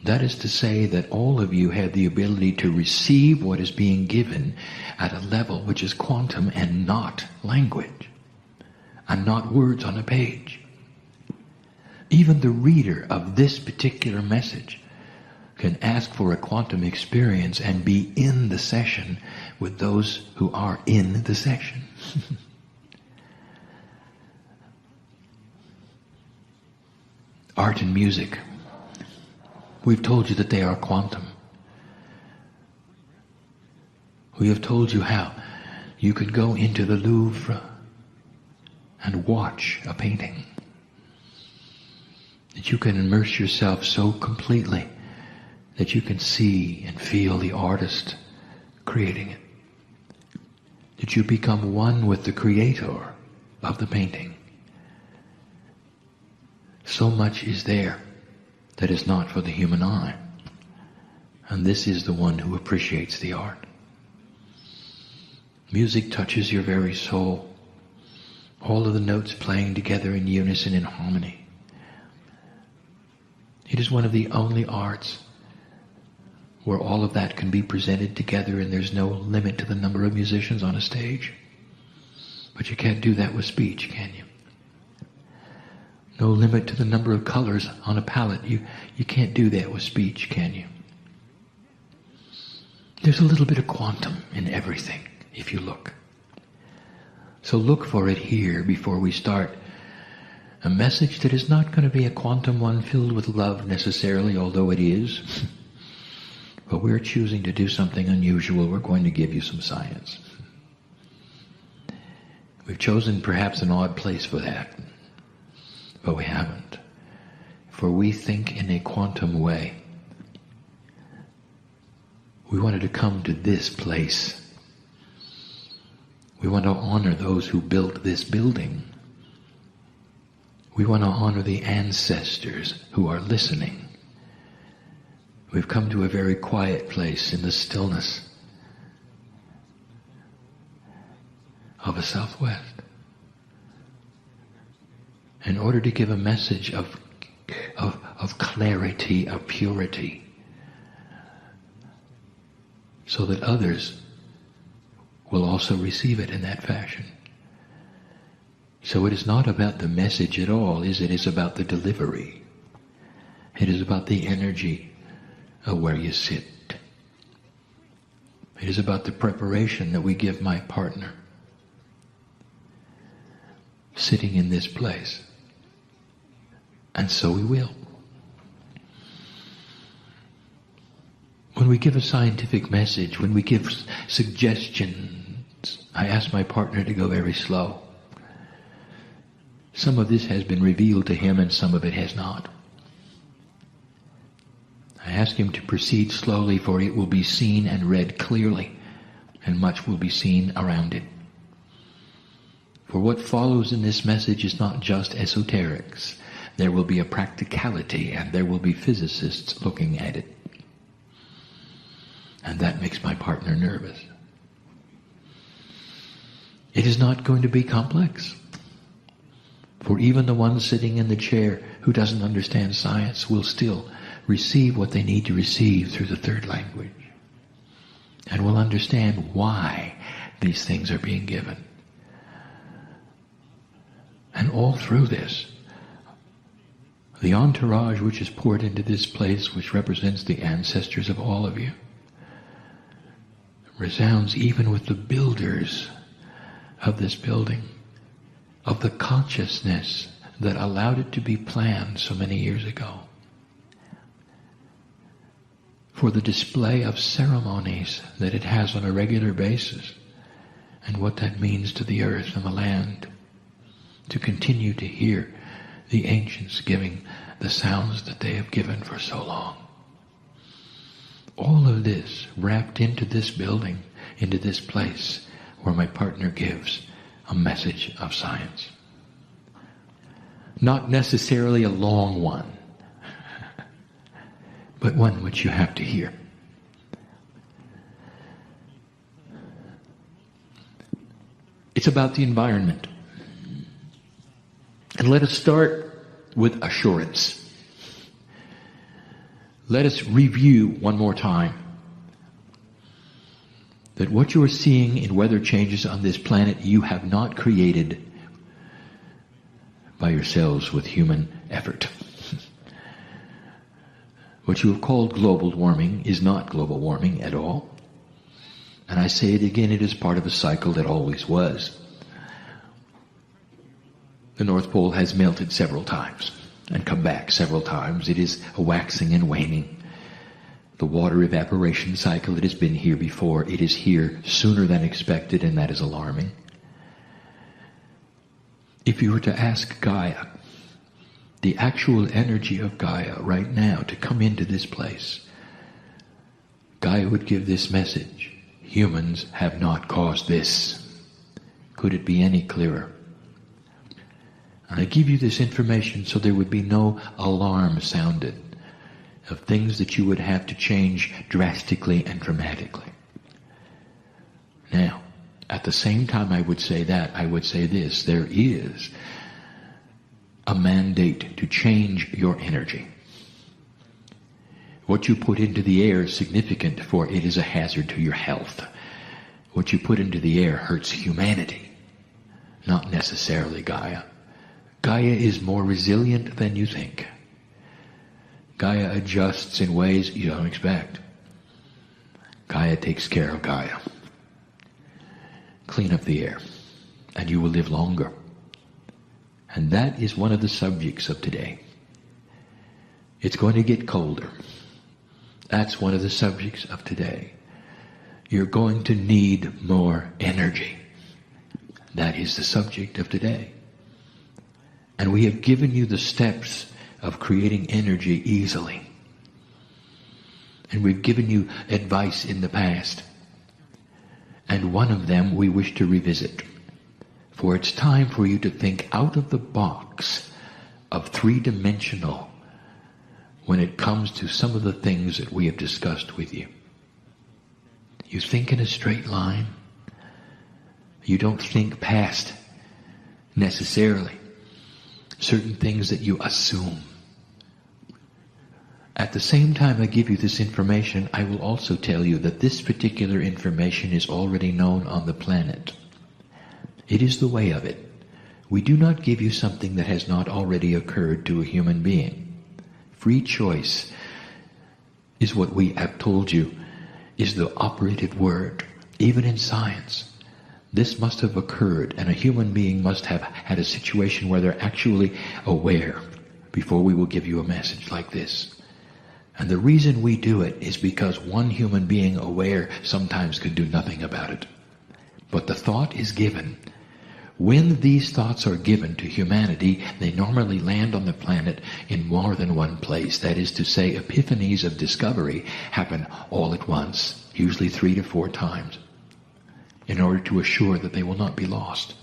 That is to say that all of you have the ability to receive what is being given at a level which is quantum and not language, and not words on a page. Even the reader of this particular message can ask for a quantum experience and be in the session with those who are in the session. Art and music. We've told you that they are quantum. We have told you how you could go into the Louvre and watch a painting. That you can immerse yourself so completely that you can see and feel the artist creating it. That you become one with the creator of the painting. So much is there that is not for the human eye. And this is the one who appreciates the art. Music touches your very soul. All of the notes playing together in unison, in harmony. It is one of the only arts where all of that can be presented together and there's no limit to the number of musicians on a stage. But you can't do that with speech, can you? No limit to the number of colors on a palette. You can't do that with speech, can you? There's a little bit of quantum in everything, if you look. So look for it here before we start a message that is not going to be a quantum one filled with love necessarily, although it is. But we're choosing to do something unusual. We're going to give you some science. We've chosen perhaps an odd place for that. But we haven't. For we think in a quantum way. We wanted to come to this place. We want to honor those who built this building. We want to honor the ancestors who are listening. We've come to a very quiet place in the stillness of a Southwest in order to give a message of clarity, of purity, so that others will also receive it in that fashion. So it is not about the message at all, it is about the delivery. It is about the energy of where you sit. It is about the preparation that we give my partner sitting in this place. And so we will. When we give a scientific message, when we give suggestions, I ask my partner to go very slow. Some of this has been revealed to him and some of it has not. I ask him to proceed slowly, for it will be seen and read clearly, and much will be seen around it. For what follows in this message is not just esoterics. There will be a practicality, and there will be physicists looking at it. And that makes my partner nervous. It is not going to be complex. For even the one sitting in the chair who doesn't understand science will still receive what they need to receive through the third language. And will understand why these things are being given. And all through this, the entourage which is poured into this place, which represents the ancestors of all of you, resounds even with the builders of this building, of the consciousness that allowed it to be planned so many years ago, for the display of ceremonies that it has on a regular basis, and what that means to the earth and the land, to continue to hear the ancients giving the sounds that they have given for so long. All of this wrapped into this building, into this place where my partner gives a message of science. Not necessarily a long one, but one which you have to hear. It's about the environment. And let us start with assurance. Let us review one more time that what you are seeing in weather changes on this planet you have not created by yourselves with human effort. What you have called global warming is not global warming at all. And I say it again, it is part of a cycle that always was. The North Pole has melted several times and come back several times. It is a waxing and waning. The water evaporation cycle, it has been here before. It is here sooner than expected, and that is alarming. If you were to ask Gaia, the actual energy of Gaia right now to come into this place, Gaia would give this message: humans have not caused this. Could it be any clearer? And I give you this information so there would be no alarm sounded of things that you would have to change drastically and dramatically. Now, at the same time I would say that, I would say this: there is a mandate to change your energy. What you put into the air is significant, for it is a hazard to your health. What you put into the air hurts humanity, not necessarily Gaia. Gaia is more resilient than you think. Gaia adjusts in ways you don't expect. Gaia takes care of Gaia. Clean up the air, and you will live longer. And that is one of the subjects of today. It's going to get colder. That's one of the subjects of today. You're going to need more energy. That is the subject of today. And we have given you the steps of creating energy easily. And we've given you advice in the past. And one of them we wish to revisit. For it's time for you to think out of the box of three-dimensional when it comes to some of the things that we have discussed with you. You think in a straight line. You don't think past necessarily certain things that you assume. At the same time I give you this information, I will also tell you that this particular information is already known on the planet. It is the way of it. We do not give you something that has not already occurred to a human being. Free choice is what we have told you is the operative word, even in science. This must have occurred, and a human being must have had a situation where they're actually aware before we will give you a message like this. And the reason we do it is because one human being aware sometimes could do nothing about it. But the thought is given. When these thoughts are given to humanity, they normally land on the planet in more than one place. That is to say, epiphanies of discovery happen all at once, usually 3 to 4 times, in order to assure that they will not be lost.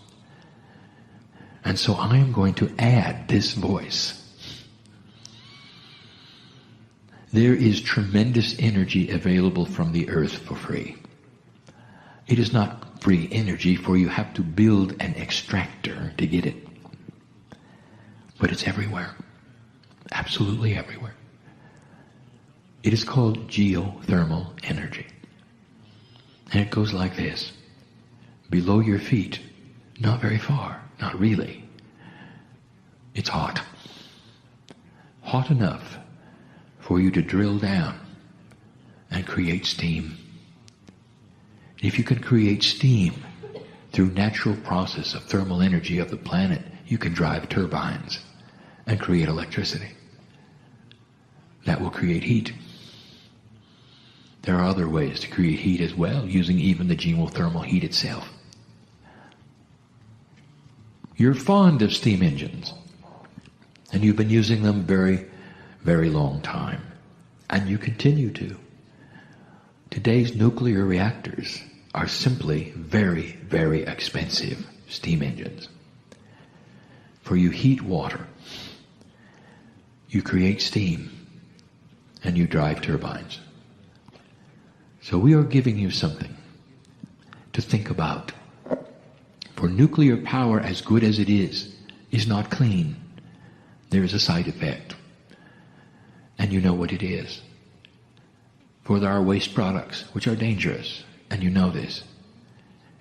And so I am going to add this voice. There is tremendous energy available from the earth for free. It is not free energy, for you have to build an extractor to get it. But it's everywhere. Absolutely everywhere. It is called geothermal energy. And it goes like this. Below your feet, not very far, not really. It's hot. Hot enough for you to drill down and create steam. If you can create steam through natural process of thermal energy of the planet, you can drive turbines and create electricity. That will create heat. There are other ways to create heat as well, using even the geothermal heat itself. You're fond of steam engines, and you've been using them very, very long time, and you continue to. Today's nuclear reactors are simply very, very expensive steam engines. For you heat water, you create steam, and you drive turbines. So we are giving you something to think about. For nuclear power, as good as it is not clean. There is a side effect. And you know what it is. For there are waste products which are dangerous, and you know this.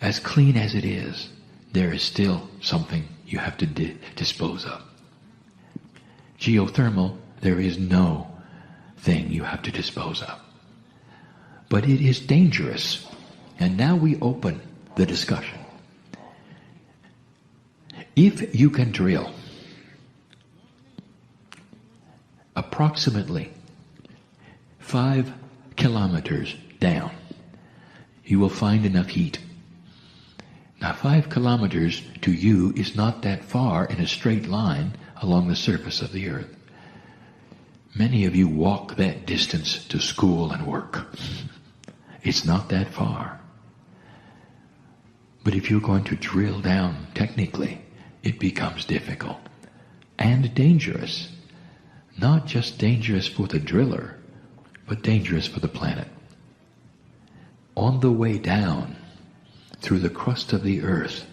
As clean as it is, there is still something you have to dispose of. Geothermal, there is no thing you have to dispose of. But it is dangerous. And now we open the discussion. If you can drill approximately 5 kilometers down, you will find enough heat. Now 5 kilometers to you is not that far in a straight line along the surface of the earth. Many of you walk that distance to school and work. It's not that far. But if you're going to drill down technically, it becomes difficult and dangerous. Not just dangerous for the driller, but dangerous for the planet. On the way down through the crust of the earth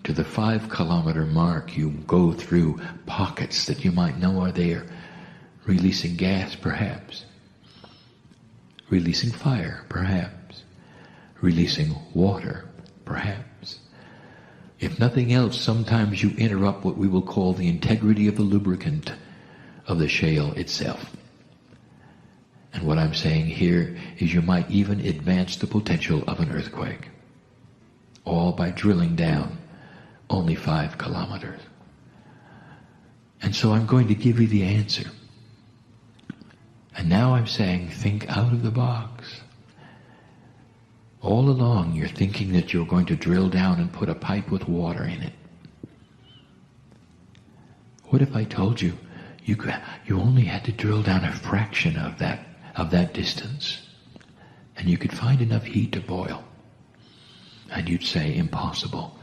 to the 5 kilometer mark, you go through pockets that you might know are there, releasing gas perhaps, releasing fire perhaps, releasing water perhaps. If nothing else, sometimes you interrupt what we will call the integrity of the lubricant of the shale itself. And what I'm saying here is you might even advance the potential of an earthquake, all by drilling down only 5 kilometers. And so I'm going to give you the answer. And now I'm saying, think out of the box. All along you're thinking that you're going to drill down and put a pipe with water in it. What if I told you you only had to drill down a fraction of that distance, and you could find enough heat to boil? And you'd say, impossible.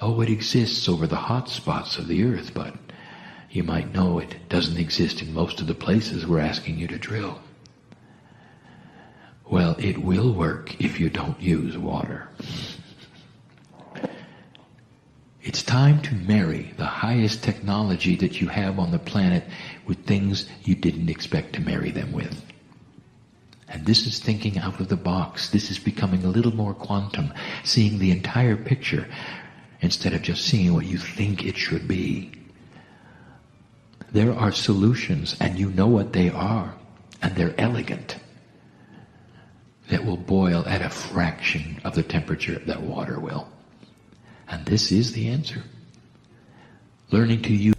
Oh, it exists over the hot spots of the earth, but you might know it doesn't exist in most of the places we're asking you to drill. Well, it will work if you don't use water. It's time to marry the highest technology that you have on the planet with things you didn't expect to marry them with. And this is thinking out of the box. This is becoming a little more quantum, seeing the entire picture instead of just seeing what you think it should be. There are solutions, and you know what they are, and they're elegant, that will boil at a fraction of the temperature that water will. And this is the answer. Learning to use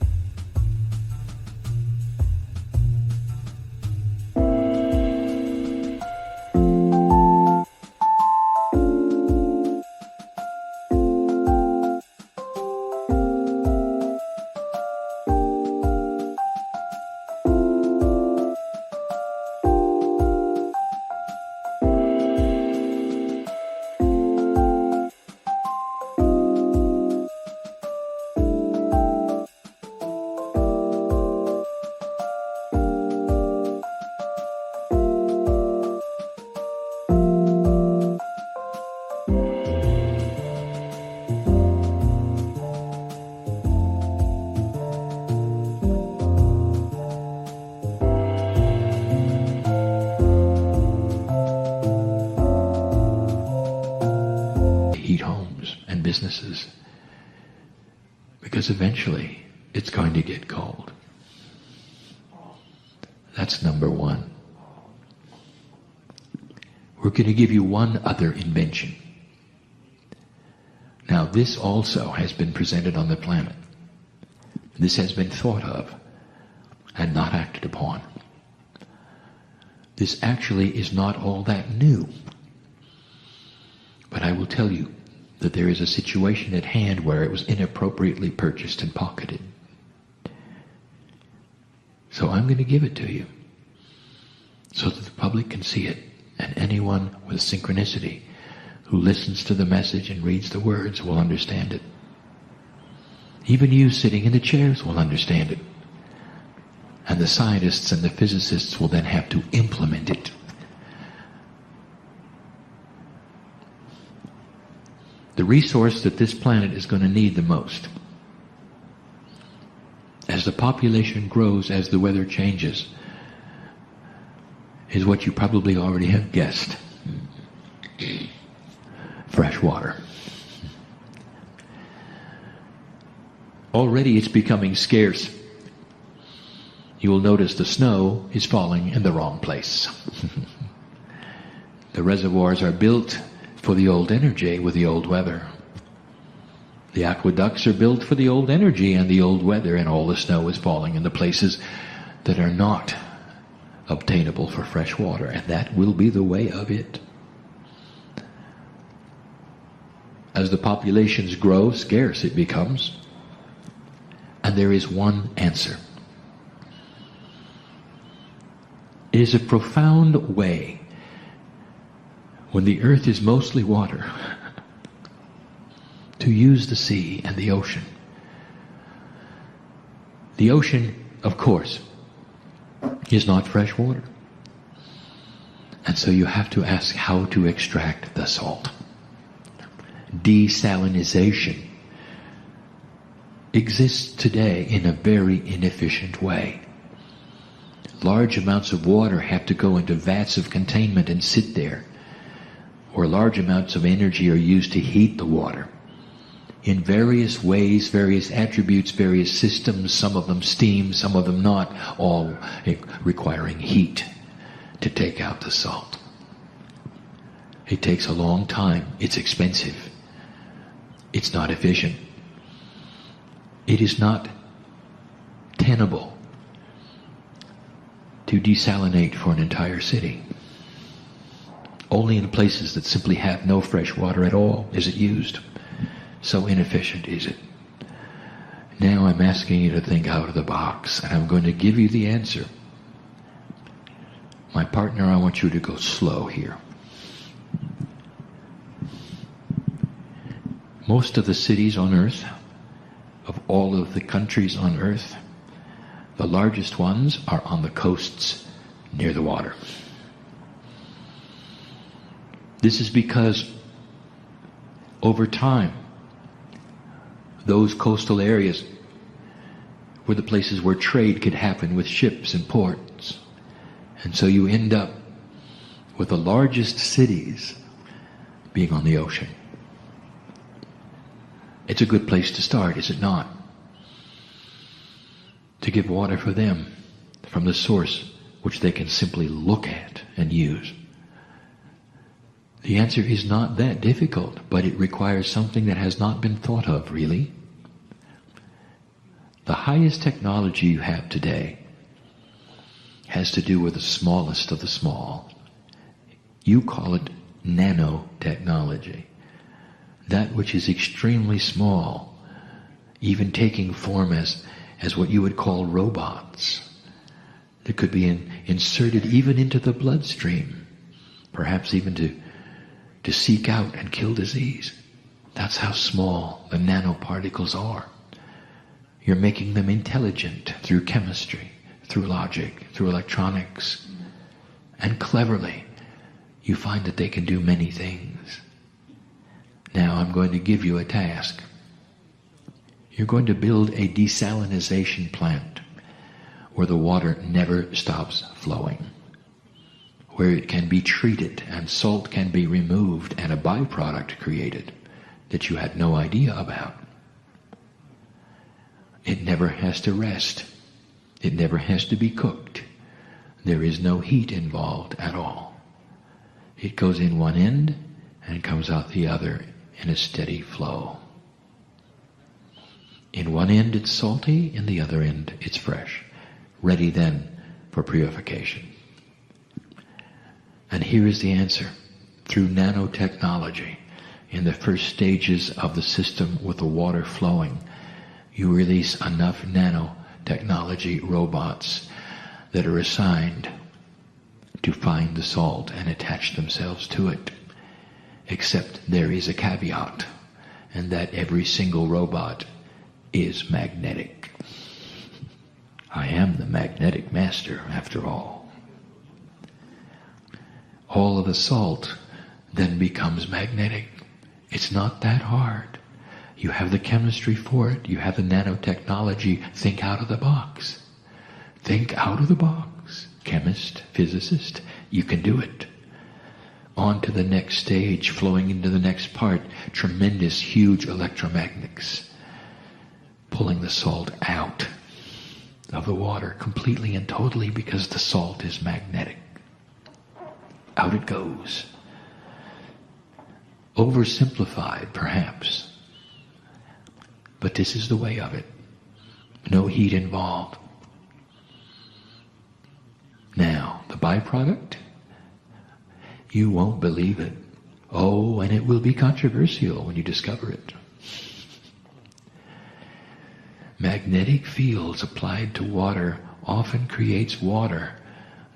because eventually it's going to get cold. That's number one. We're going to give you one other invention. Now, this also has been presented on the planet. This has been thought of and not acted upon. This actually is not all that new. But I will tell you that there is a situation at hand where it was inappropriately purchased and pocketed. So I'm going to give it to you so that the public can see it, and anyone with synchronicity who listens to the message and reads the words will understand it. Even you sitting in the chairs will understand it. And the scientists and the physicists will then have to implement it. The resource that this planet is going to need the most, as the population grows, as the weather changes, is what you probably already have guessed. Fresh water. Already it's becoming scarce. You will notice the snow is falling in the wrong place. The reservoirs are built for the old energy with the old weather. The aqueducts are built for the old energy and the old weather, and all the snow is falling in the places that are not obtainable for fresh water, and that will be the way of it. As the populations grow, scarce it becomes. And there is one answer. It is a profound way, when the earth is mostly water, to use the sea and the ocean. The ocean, of course, is not fresh water. And so you have to ask how to extract the salt. Desalinization exists today in a very inefficient way. Large amounts of water have to go into vats of containment and sit there, or large amounts of energy are used to heat the water. In various ways, various attributes, various systems, some of them steam, some of them not, all requiring heat to take out the salt. It takes a long time. It's expensive. It's not efficient. It is not tenable to desalinate for an entire city. Only in places that simply have no fresh water at all is it used. So inefficient is it. Now I'm asking you to think out of the box, and I'm going to give you the answer. My partner, I want you to go slow here. Most of the cities on earth, of all of the countries on earth, the largest ones are on the coasts near the water. This is because over time, those coastal areas were the places where trade could happen with ships and ports. And so you end up with the largest cities being on the ocean. It's a good place to start, is it not? To give water for them from the source which they can simply look at and use. The answer is not that difficult, but it requires something that has not been thought of, really. The highest technology you have today has to do with the smallest of the small. You call it nanotechnology. That which is extremely small, even taking form as what you would call robots, that could be inserted even into the bloodstream, perhaps even to seek out and kill disease. That's how small the nanoparticles are. You're making them intelligent through chemistry, through logic, through electronics, and cleverly you find that they can do many things. Now I'm going to give you a task. You're going to build a desalinization plant where the water never stops flowing, where it can be treated and salt can be removed and a byproduct created that you had no idea about. It never has to rest. It never has to be cooked. There is no heat involved at all. It goes in one end and comes out the other in a steady flow. In one end it's salty, in the other end it's fresh, ready then for purification. And here is the answer. Through nanotechnology, in the first stages of the system with the water flowing, you release enough nanotechnology robots that are assigned to find the salt and attach themselves to it. Except there is a caveat, and that every single robot is magnetic. I am the magnetic master, after all. All of the salt then becomes magnetic. It's not that hard. You have the chemistry for it. You have the nanotechnology. Think out of the box. Think out of the box. Chemist, physicist, you can do it. On to the next stage, flowing into the next part. Tremendous, huge electromagnets. Pulling the salt out of the water completely and totally because the salt is magnetic. Out it goes. Oversimplified, perhaps. But this is the way of it. No heat involved. Now, the byproduct? You won't believe it. Oh, and it will be controversial when you discover it. Magnetic fields applied to water often creates water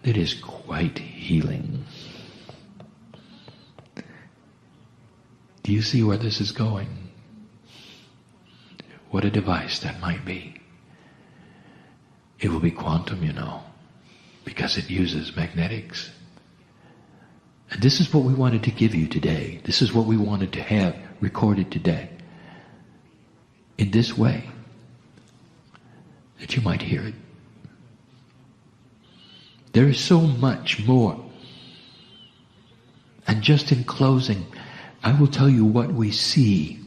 that is quite healing. Do you see where this is going? What a device that might be. It will be quantum, you know, because it uses magnetics. And this is what we wanted to give you today. This is what we wanted to have recorded today. In this way, that you might hear it. There is so much more. And just in closing, I will tell you what we see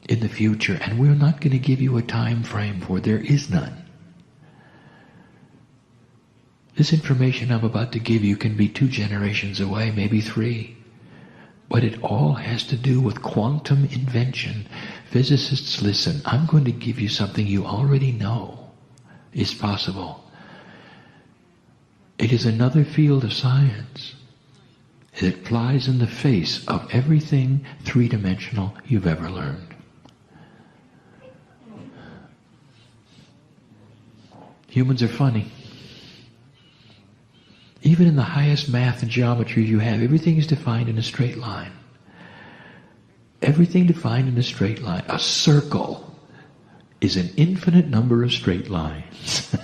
in the future, and we're not going to give you a time frame for there is none. This information I'm about to give you can be 2 generations away, maybe 3. But it all has to do with quantum invention. Physicists, listen, I'm going to give you something you already know is possible. It is another field of science that flies in the face of everything 3-dimensional you've ever learned. Humans are funny. Even in the highest math and geometry you have, everything is defined in a straight line. Everything defined in a straight line. A circle is an infinite number of straight lines.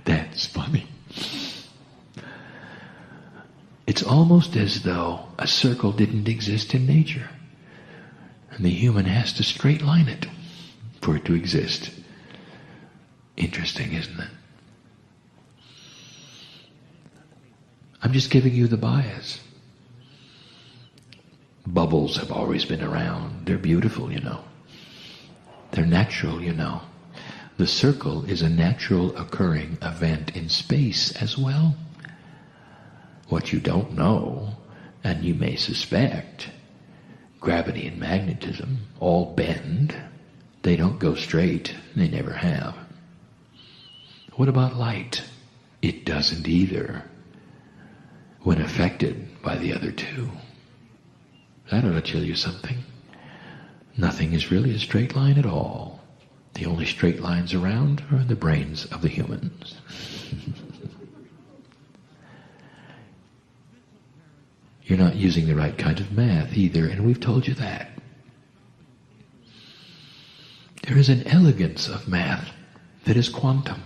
That's funny. It's almost as though a circle didn't exist in nature. And the human has to straight line it for it to exist. Interesting, isn't it? I'm just giving you the bias. Bubbles have always been around. They're beautiful, you know. They're natural, you know. The circle is a natural occurring event in space as well. What you don't know, and you may suspect, gravity and magnetism all bend. They don't go straight. They never have. What about light? It doesn't either, when affected by the other two. That ought to tell you something. Nothing is really a straight line at all. The only straight lines around are in the brains of the humans. You're not using the right kind of math either, and we've told you that. There is an elegance of math that is quantum.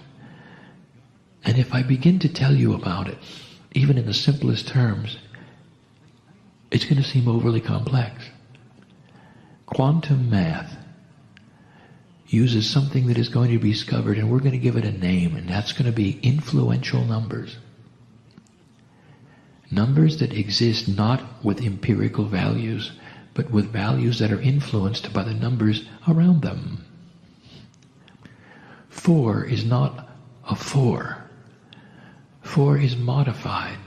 And if I begin to tell you about it, even in the simplest terms, it's going to seem overly complex. Quantum math uses something that is going to be discovered, and we're going to give it a name, and that's going to be influential numbers. Numbers that exist not with empirical values, but with values that are influenced by the numbers around them. 4 is not a 4. 4 is modified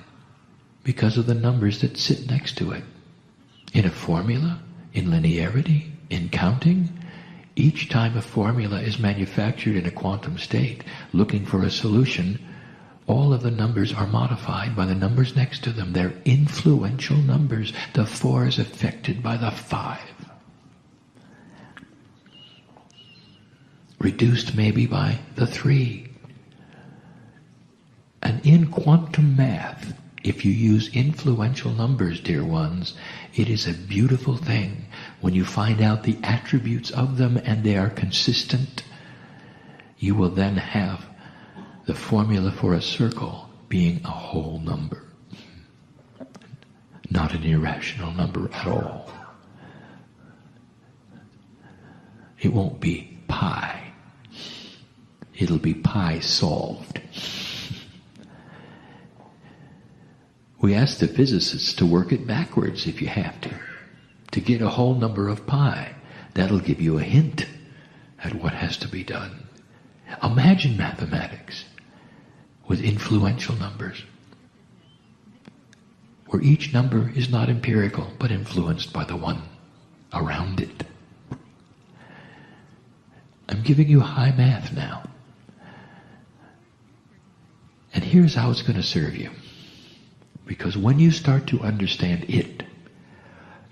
because of the numbers that sit next to it. In a formula, in linearity, in counting, each time a formula is manufactured in a quantum state, looking for a solution, all of the numbers are modified by the numbers next to them. They're influential numbers. The 4 is affected by the 5. Reduced maybe by the 3. And in quantum math, if you use influential numbers, dear ones, it is a beautiful thing when you find out the attributes of them and they are consistent. You will then have the formula for a circle being a whole number, not an irrational number at all. It won't be pi. It'll be pi solved. We ask the physicists to work it backwards if you have to get a whole number of pi. That'll give you a hint at what has to be done. Imagine mathematics with influential numbers, where each number is not empirical, but influenced by the one around it. I'm giving you high math now. And here's how it's going to serve you. Because when you start to understand it,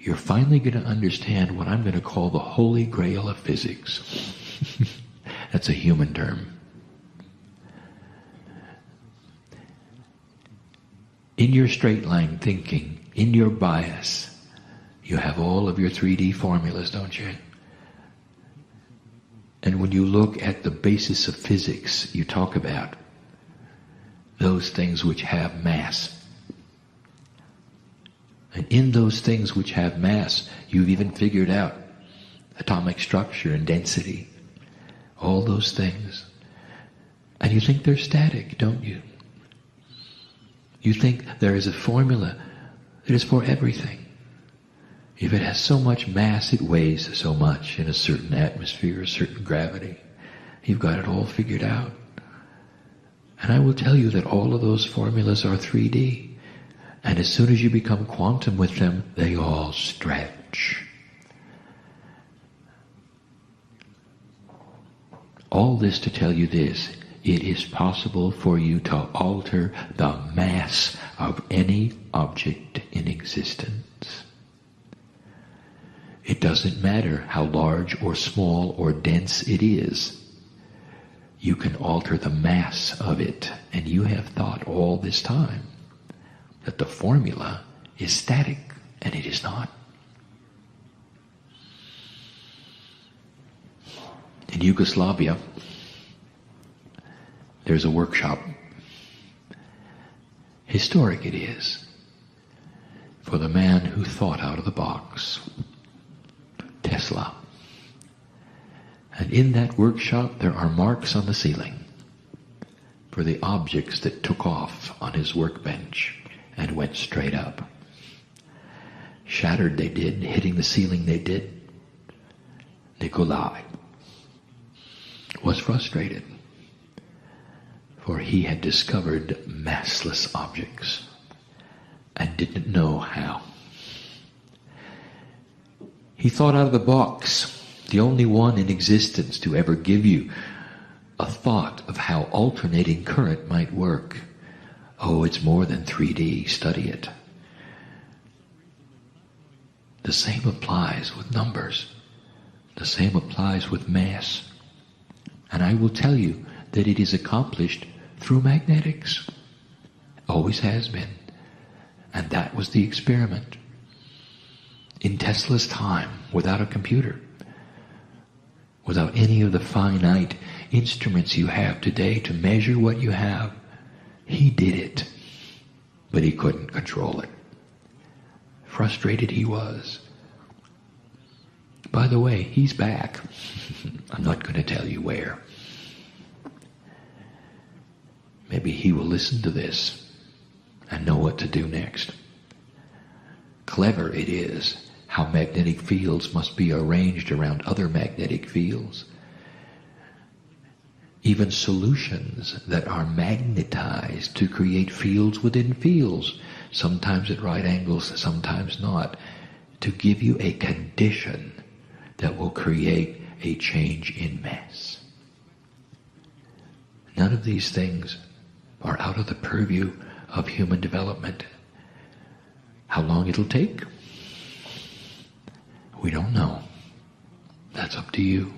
you're finally going to understand what I'm going to call the holy grail of physics. That's a human term. In your straight line thinking, in your bias, you have all of your 3D formulas, don't you? And when you look at the basis of physics, you talk about those things which have mass. And in those things which have mass, you've even figured out atomic structure and density. All those things. And you think they're static, don't you? You think there is a formula that is for everything. If it has so much mass, it weighs so much in a certain atmosphere, a certain gravity. You've got it all figured out. And I will tell you that all of those formulas are 3D. And as soon as you become quantum with them, they all stretch. All this to tell you this: it is possible for you to alter the mass of any object in existence. It doesn't matter how large or small or dense it is. You can alter the mass of it, and you have thought all this time that the formula is static, and it is not. In Yugoslavia, there's a workshop. Historic it is, for the man who thought out of the box, Tesla. And in that workshop there are marks on the ceiling for the objects that took off on his workbench and went straight up. Shattered they did, hitting the ceiling they did. Nikolai was frustrated, for he had discovered massless objects and didn't know how. He thought out of the box, the only one in existence to ever give you a thought of how alternating current might work. Oh, it's more than 3D, study it. The same applies with numbers. The same applies with mass. And I will tell you that it is accomplished through magnetics. Always has been. And that was the experiment. In Tesla's time, without a computer, without any of the finite instruments you have today to measure what you have, he did it, but he couldn't control it. Frustrated he was. By the way, he's back. I'm not going to tell you where. Maybe he will listen to this and know what to do next. Clever it is how magnetic fields must be arranged around other magnetic fields. even solutions that are magnetized to create fields within fields, sometimes at right angles, sometimes not, to give you a condition that will create a change in mass. None of these things are out of the purview of human development. How long it'll take? We don't know. That's up to you.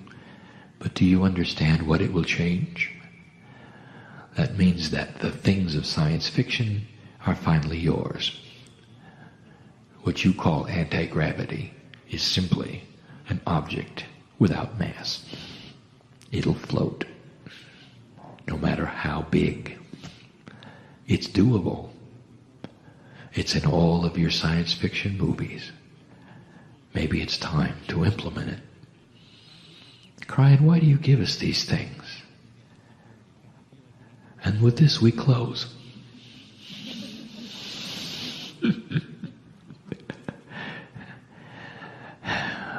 But do you understand what it will change? That means that the things of science fiction are finally yours. What you call anti-gravity is simply an object without mass. It'll float, no matter how big. It's doable. It's in all of your science fiction movies. Maybe it's time to implement it. Kryon, why do you give us these things? And with this we close.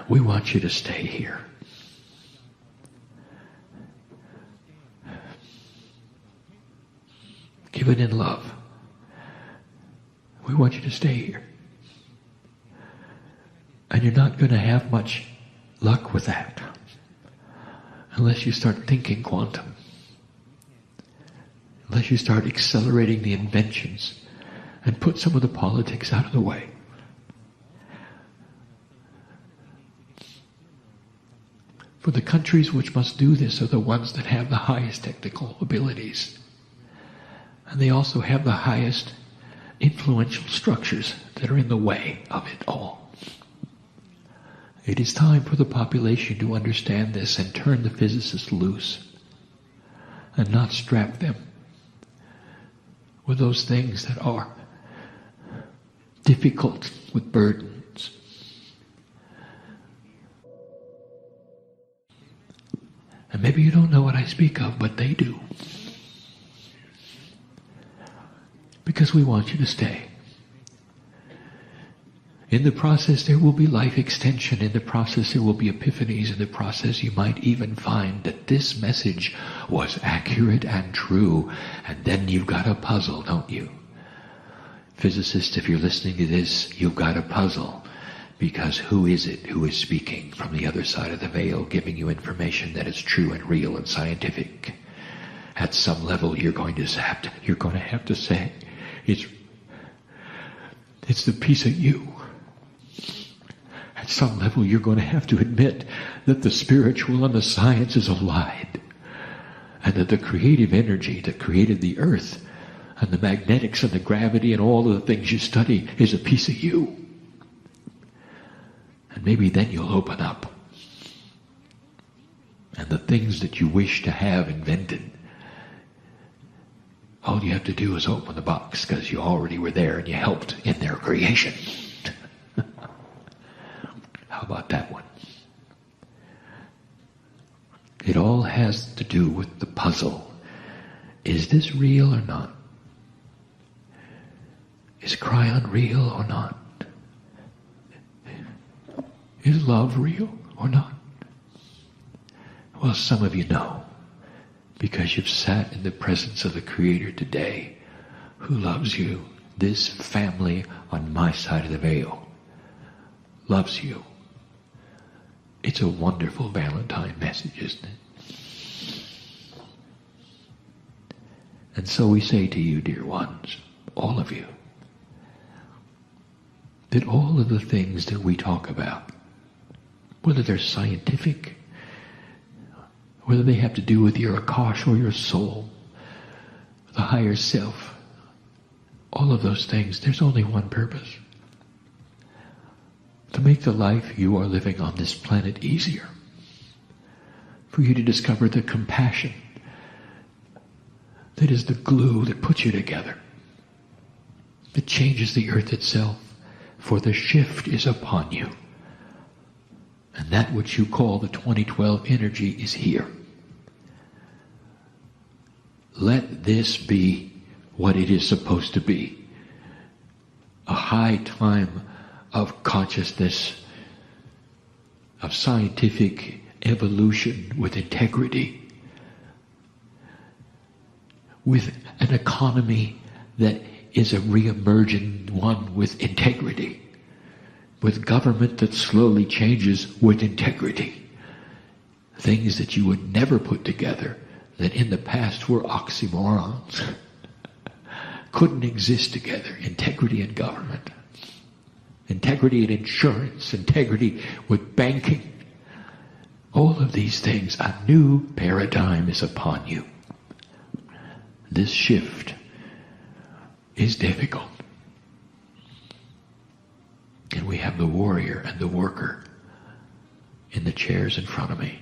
We want you to stay here. Give it in love. We want you to stay here. And you're not going to have much luck with that unless you start thinking quantum. Unless you start accelerating the inventions and put some of the politics out of the way. For the countries which must do this are the ones that have the highest technical abilities. And they also have the highest influential structures that are in the way of it all. It is time for the population to understand this and turn the physicists loose and not strap them with those things that are difficult with burdens. And maybe you don't know what I speak of, but they do. Because we want you to stay. In the process there will be life extension. In the process there will be epiphanies. In the process you might even find that this message was accurate and true. And then you've got a puzzle, don't you? Physicists, if you're listening to this, you've got a puzzle. Because who is it who is speaking from the other side of the veil, giving you information that is true and real and scientific? At some level you're going to have to say, it's the piece of you. At some level you're going to have to admit that the spiritual and the science is allied, and that the creative energy that created the earth and the magnetics and the gravity and all of the things you study is a piece of you. And maybe then you'll open up, and the things that you wish to have invented, all you have to do is open the box, because you already were there and you helped in their creation. How about that one? It all has to do with the puzzle. Is this real or not? Is Kryon real or not? Is love real or not? Well, some of you know, because you've sat in the presence of the Creator today, who loves you. This family on my side of the veil loves you. It's a wonderful Valentine message, isn't it? And so we say to you, dear ones, all of you, that all of the things that we talk about, whether they're scientific, whether they have to do with your Akash or your soul, the higher self, all of those things, there's only one purpose. To make the life you are living on this planet easier. For you to discover the compassion that is the glue that puts you together. That changes the earth itself. For the shift is upon you. And that which you call the 2012 energy is here. Let this be what it is supposed to be. A high time of consciousness, of scientific evolution with integrity, with an economy that is a re-emergent one with integrity, with government that slowly changes with integrity. Things that you would never put together, that in the past were oxymorons, couldn't exist together. Integrity in government, integrity in insurance, integrity with banking. All of these things, a new paradigm is upon you. This shift is difficult. And we have the warrior and the worker in the chairs in front of me.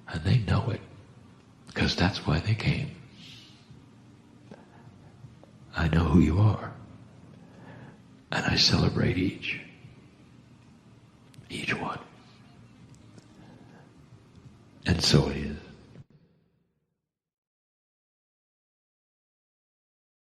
And they know it, because that's why they came. I know who you are. And I celebrate each one. And so it is.